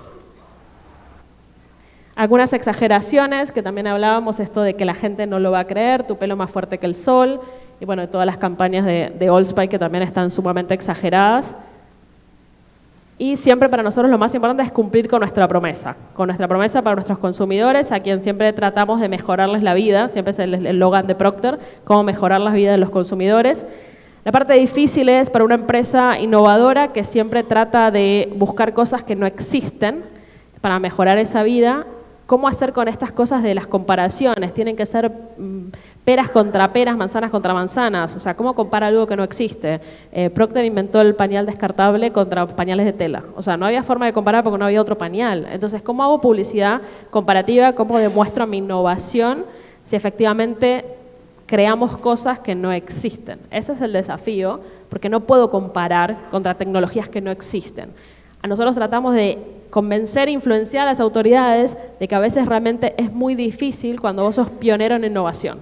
N: Algunas exageraciones que también hablábamos, esto de que la gente no lo va a creer, tu pelo más fuerte que el sol, y bueno, todas las campañas de Old Spice que también están sumamente exageradas. Y siempre para nosotros lo más importante es cumplir con nuestra promesa para nuestros consumidores, a quien siempre tratamos de mejorarles la vida, siempre es el eslogan de Procter, cómo mejorar la vida de los consumidores. La parte difícil es para una empresa innovadora que siempre trata de buscar cosas que no existen para mejorar esa vida. ¿Cómo hacer con estas cosas de las comparaciones? Tienen que ser peras contra peras, manzanas contra manzanas. O sea, ¿cómo compara algo que no existe? Procter inventó el pañal descartable contra pañales de tela. O sea, no había forma de comparar porque no había otro pañal. Entonces, ¿cómo hago publicidad comparativa? ¿Cómo demuestro mi innovación si efectivamente creamos cosas que no existen? Ese es el desafío porque no puedo comparar contra tecnologías que no existen. A nosotros tratamos de convencer e influenciar a las autoridades de que a veces realmente es muy difícil cuando vos sos pionero en innovación.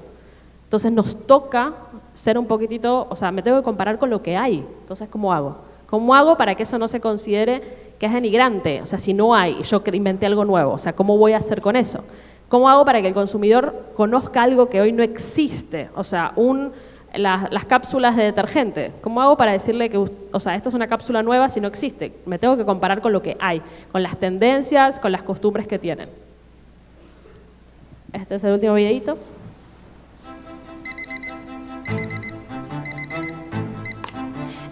N: Entonces nos toca ser un poquitito, o sea, me tengo que comparar con lo que hay. Entonces, ¿cómo hago? ¿Cómo hago para que eso no se considere que es denigrante? O sea, si no hay, yo inventé algo nuevo, o sea, ¿cómo voy a hacer con eso? ¿Cómo hago para que el consumidor conozca algo que hoy no existe? O sea, las cápsulas de detergente. ¿Cómo hago para decirle que, o sea, esta es una cápsula nueva si no existe? Me tengo que comparar con lo que hay, con las tendencias, con las costumbres que tienen. Este es el último videito.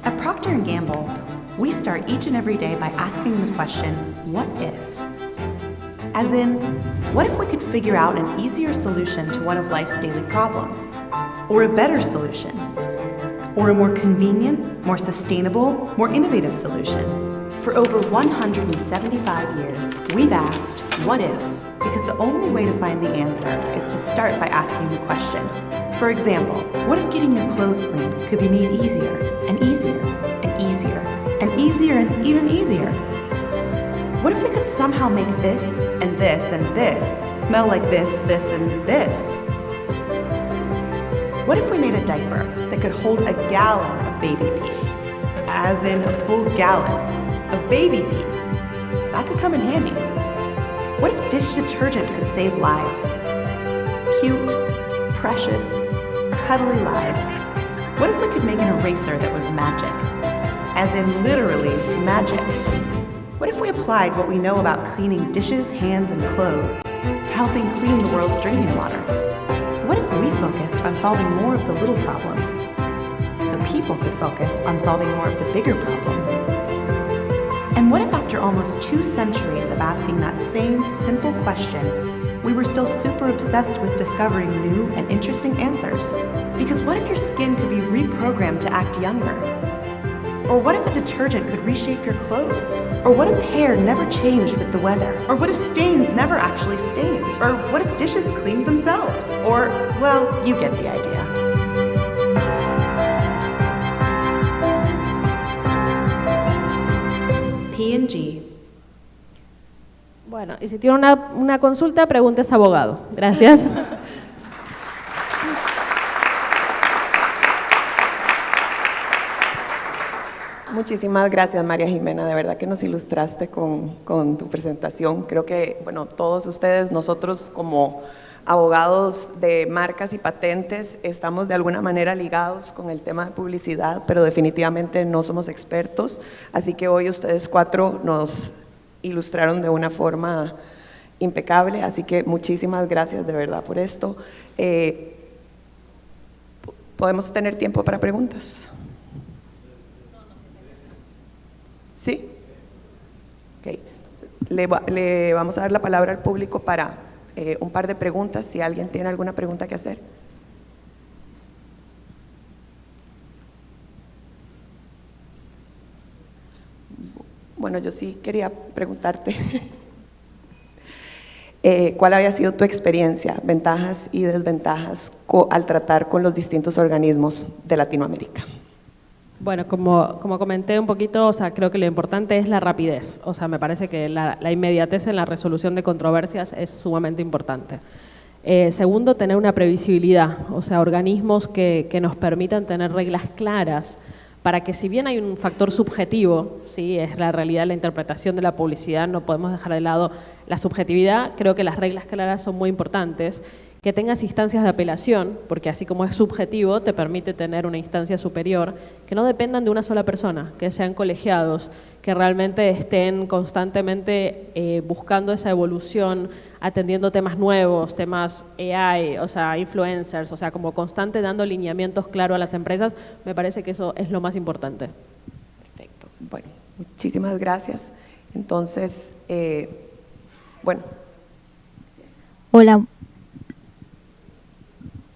R: At Procter & Gamble, we start each and every day by asking the question, what if? As in, what if we could figure out an easier solution to one of life's daily problems? Or a better solution? Or a more convenient, more sustainable, more innovative solution? For over 175 years, we've asked, what if? Because the only way to find the answer is to start by asking the question. For example, what if getting your clothes clean could be made easier and easier and easier and easier and even easier? What if we could somehow make this and this and this smell like this, this, and this? What if we made a diaper that could hold a gallon of baby pee? As in a full gallon of baby pee. That could come in handy. What if dish detergent could save lives? Cute, precious, cuddly lives. What if we could make an eraser that was magic? As in literally magic. What if we applied what we know about cleaning dishes, hands, and clothes to helping clean the world's drinking water? What if we focused on solving more of the little problems so people could focus on solving more of the bigger problems? And what if after almost 2 centuries of asking that same simple question, we were still super obsessed with discovering new and interesting answers? Because what if your skin could be reprogrammed to act younger? Or what if a detergent could reshape your clothes? Or what if hair never changed with the weather? Or what if stains never actually stained? Or what if dishes cleaned themselves? Or, well, you get the idea. P&G.
N: Bueno, y si tiene una consulta, pregunte a ese abogado. Gracias.
B: Muchísimas gracias, María Jimena, de verdad que nos ilustraste con tu presentación. Creo que, bueno, todos ustedes, nosotros como abogados de marcas y patentes, estamos de alguna manera ligados con el tema de publicidad, pero definitivamente no somos expertos, así que hoy ustedes 4 nos ilustraron de una forma impecable, así que muchísimas gracias de verdad por esto. ¿Podemos tener tiempo para preguntas? ¿Sí? Ok. Le vamos a dar la palabra al público para un par de preguntas, si alguien tiene alguna pregunta que hacer. Bueno, yo sí quería preguntarte ¿cuál había sido tu experiencia, ventajas y desventajas al tratar con los distintos organismos de Latinoamérica?
N: Bueno, como comenté un poquito, o sea, creo que lo importante es la rapidez. O sea, me parece que la inmediatez en la resolución de controversias es sumamente importante. Segundo, tener una previsibilidad, o sea, organismos que nos permitan tener reglas claras para que, si bien hay un factor subjetivo, ¿sí?, es la realidad, la interpretación de la publicidad, no podemos dejar de lado la subjetividad. Creo que las reglas claras son muy importantes. Que tengas instancias de apelación, porque así como es subjetivo, te permite tener una instancia superior, que no dependan de una sola persona, que sean colegiados, que realmente estén constantemente buscando esa evolución, atendiendo temas nuevos, temas AI, o sea, influencers, o sea, como constante dando lineamientos claros a las empresas. Me parece que eso es lo más importante.
B: Perfecto. Bueno, muchísimas gracias. Entonces, bueno.
S: Hola.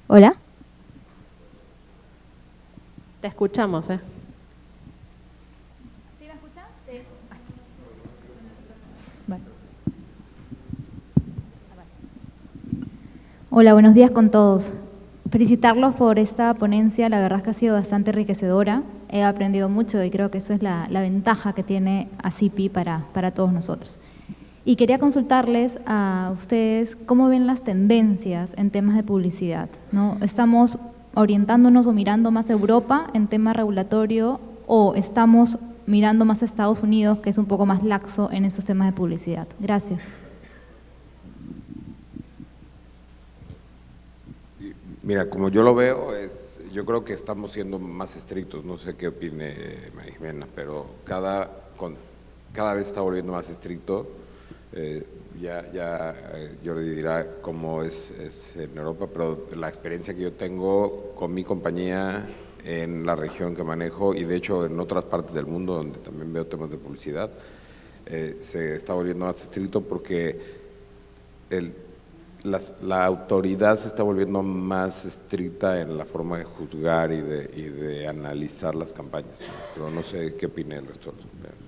S: ¿Hola?
N: Te escuchamos, ¿Sí
S: me escuchas? Sí. Bueno. Hola, buenos días con todos. Felicitarlos por esta ponencia, la verdad es que ha sido bastante enriquecedora. he aprendido mucho y creo que eso es la ventaja que tiene ACP para todos nosotros. Y quería consultarles a ustedes cómo ven las tendencias en temas de publicidad, ¿no? ¿Estamos orientándonos o mirando más a Europa en tema regulatorio o estamos mirando más a Estados Unidos, que es un poco más laxo en esos temas de publicidad? Gracias.
C: Mira, como yo lo veo, yo creo que estamos siendo más estrictos, no sé qué opine María Jimena, pero cada vez está volviendo más estricto. Jordi dirá cómo es en Europa, pero la experiencia que yo tengo con mi compañía en la región que manejo y de hecho en otras partes del mundo donde también veo temas de publicidad, se está volviendo más estricto porque la autoridad se está volviendo más estricta en la forma de juzgar y de analizar las campañas, ¿no? Pero no sé qué opina el resto de los compañeros.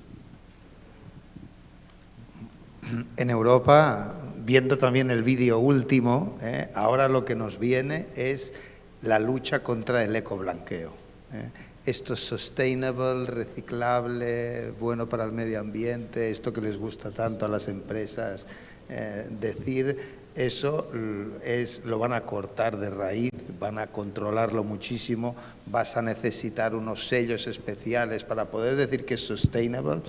G: En Europa, viendo también el vídeo último, ahora lo que nos viene es la lucha contra el ecoblanqueo. Esto es sustainable, reciclable, bueno para el medio ambiente, esto que les gusta tanto a las empresas decir. Eso lo van a cortar de raíz, van a controlarlo muchísimo, vas a necesitar unos sellos especiales para poder decir que es sustainable.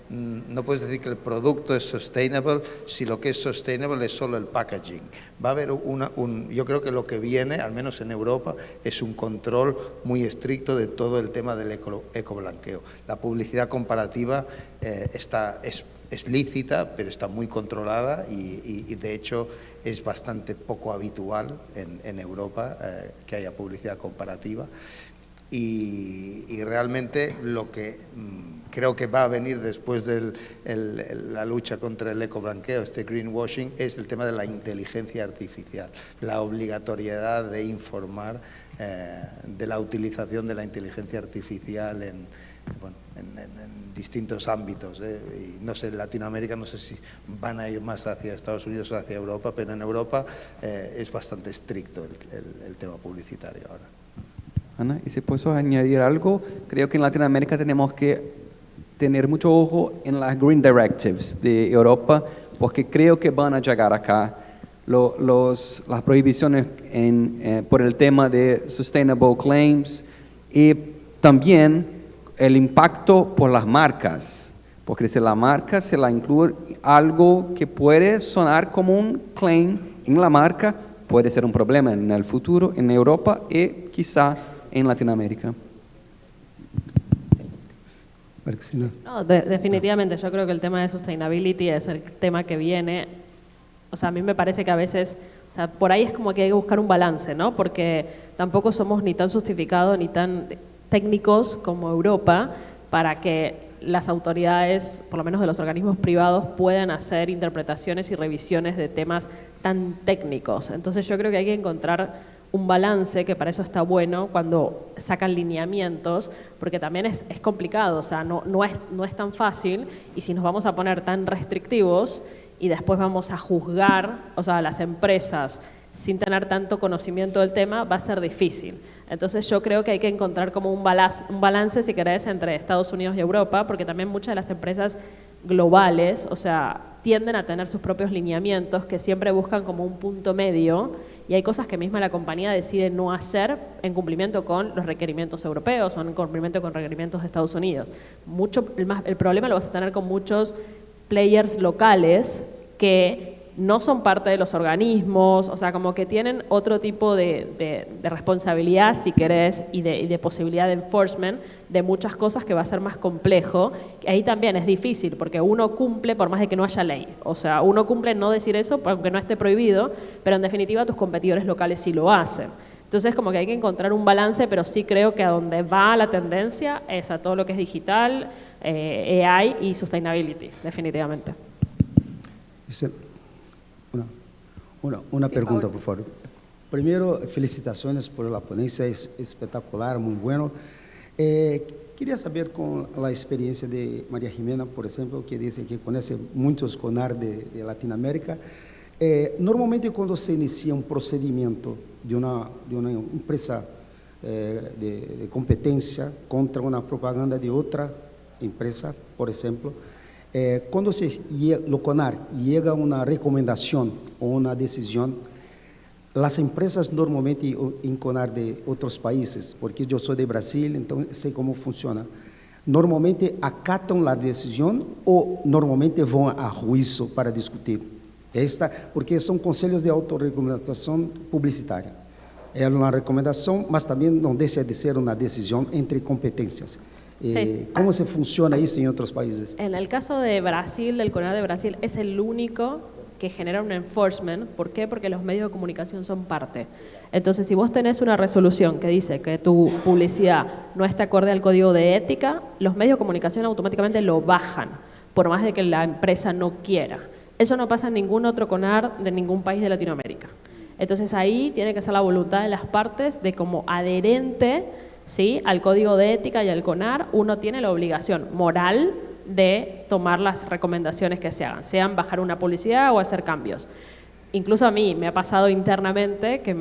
G: No puedes decir que el producto es sustainable si lo que es sustainable es solo el packaging. Va a haber yo creo que lo que viene, al menos en Europa, es un control muy estricto de todo el tema del ecoblanqueo. La publicidad comparativa es lícita, pero está muy controlada y de hecho es bastante poco habitual en Europa que haya publicidad comparativa. Y realmente lo que creo que va a venir después de la lucha contra el ecoblanqueo, este greenwashing, es el tema de la inteligencia artificial, la obligatoriedad de informar de la utilización de la inteligencia artificial en distintos ámbitos. Y no sé, en Latinoamérica no sé si van a ir más hacia Estados Unidos o hacia Europa, pero en Europa es bastante estricto el tema publicitario ahora.
J: Ana, y si puedo añadir algo, creo que en Latinoamérica tenemos que tener mucho ojo en las Green Directives de Europa, porque creo que van a llegar acá las prohibiciones por el tema de Sustainable Claims y también el impacto por las marcas, porque si la marca se la incluye algo que puede sonar como un claim en la marca, puede ser un problema en el futuro en Europa y quizá en Latinoamérica.
N: No, definitivamente, yo creo que el tema de sustainability es el tema que viene. O sea, a mí me parece que a veces, o sea, por ahí es como que hay que buscar un balance, ¿no? Porque tampoco somos ni tan justificados ni tan técnicos como Europa para que las autoridades, por lo menos de los organismos privados, puedan hacer interpretaciones y revisiones de temas tan técnicos. Entonces yo creo que hay que encontrar un balance, que para eso está bueno cuando sacan lineamientos, porque también es complicado, o sea, no es tan fácil, y si nos vamos a poner tan restrictivos y después vamos a juzgar, o sea, a las empresas sin tener tanto conocimiento del tema, va a ser difícil. Entonces yo creo que hay que encontrar como un balance, si querés, entre Estados Unidos y Europa, porque también muchas de las empresas globales, o sea, tienden a tener sus propios lineamientos que siempre buscan como un punto medio, y hay cosas que misma la compañía decide no hacer en cumplimiento con los requerimientos europeos o en cumplimiento con requerimientos de Estados Unidos. El problema lo vas a tener con muchos players locales que no son parte de los organismos, o sea, como que tienen otro tipo de responsabilidad, si querés, y de posibilidad de enforcement de muchas cosas que va a ser más complejo. Ahí también es difícil, porque uno cumple por más de que no haya ley. O sea, uno cumple no decir eso, aunque no esté prohibido, pero en definitiva tus competidores locales sí lo hacen. Entonces, como que hay que encontrar un balance, pero sí creo que a donde va la tendencia es a todo lo que es digital, AI y sustainability, definitivamente.
T: Una pregunta, por favor. Primero, felicitaciones por la ponencia, es espectacular, muy bueno. Quería saber con la experiencia de María Jimena, por ejemplo, que dice que conoce muchos CONAR de Latinoamérica. Normalmente cuando se inicia un procedimiento de una empresa de competencia contra una propaganda de otra empresa, por ejemplo. Cuando lo CONAR llega a una recomendación o una decisión, las empresas normalmente en CONAR de otros países, porque yo soy de Brasil, entonces sé cómo funciona, normalmente acatan la decisión o normalmente van a juicio para discutir. Porque son conselhos de autorregulação publicitária. É uma recomendação, mas também não deixa de ser uma decisão entre competências.
N: Sí.
T: ¿Cómo se funciona eso en otros países?
N: En el caso de Brasil, del CONAR de Brasil, es el único que genera un enforcement. ¿Por qué? Porque los medios de comunicación son parte. Entonces, si vos tenés una resolución que dice que tu publicidad no está acorde al código de ética, los medios de comunicación automáticamente lo bajan, por más de que la empresa no quiera. Eso no pasa en ningún otro CONAR de ningún país de Latinoamérica. Entonces, ahí tiene que ser la voluntad de las partes de como adherente, ¿sí?, al código de ética y al CONAR, uno tiene la obligación moral de tomar las recomendaciones que se hagan, sean bajar una publicidad o hacer cambios. Incluso a mí me ha pasado internamente que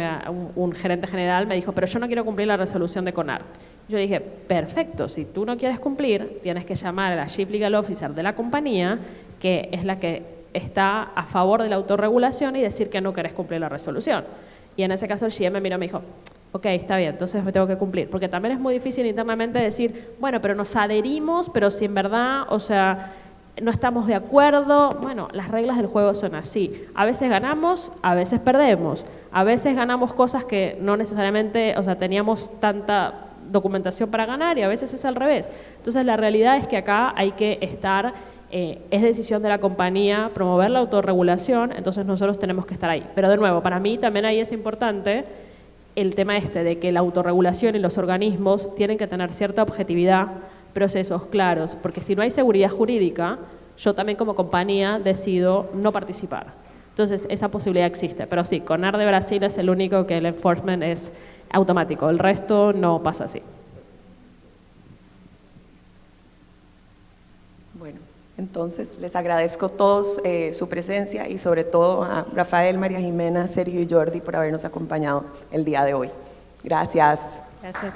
N: un gerente general me dijo, pero yo no quiero cumplir la resolución de CONAR. Yo dije, perfecto, si tú no quieres cumplir, tienes que llamar a la Chief Legal Officer de la compañía, que es la que está a favor de la autorregulación, y decir que no querés cumplir la resolución. Y en ese caso el GM me miró y me dijo, ok, está bien, entonces me tengo que cumplir. Porque también es muy difícil internamente decir, bueno, pero nos adherimos, pero si en verdad, o sea, no estamos de acuerdo. Bueno, las reglas del juego son así. A veces ganamos, a veces perdemos. A veces ganamos cosas que no necesariamente, o sea, teníamos tanta documentación para ganar, y a veces es al revés. Entonces la realidad es que acá hay que estar, es decisión de la compañía promover la autorregulación, entonces nosotros tenemos que estar ahí. Pero de nuevo, para mí también ahí es importante el tema de que la autorregulación y los organismos tienen que tener cierta objetividad, procesos claros, porque si no hay seguridad jurídica, yo también como compañía decido no participar. Entonces esa posibilidad existe, pero sí, CONAR de Brasil es el único que el enforcement es automático, el resto no pasa así.
B: Bueno, entonces les agradezco a todos su presencia, y sobre todo a Rafael, María Jimena, Sergio y Jordi por habernos acompañado el día de hoy. Gracias.
N: Gracias.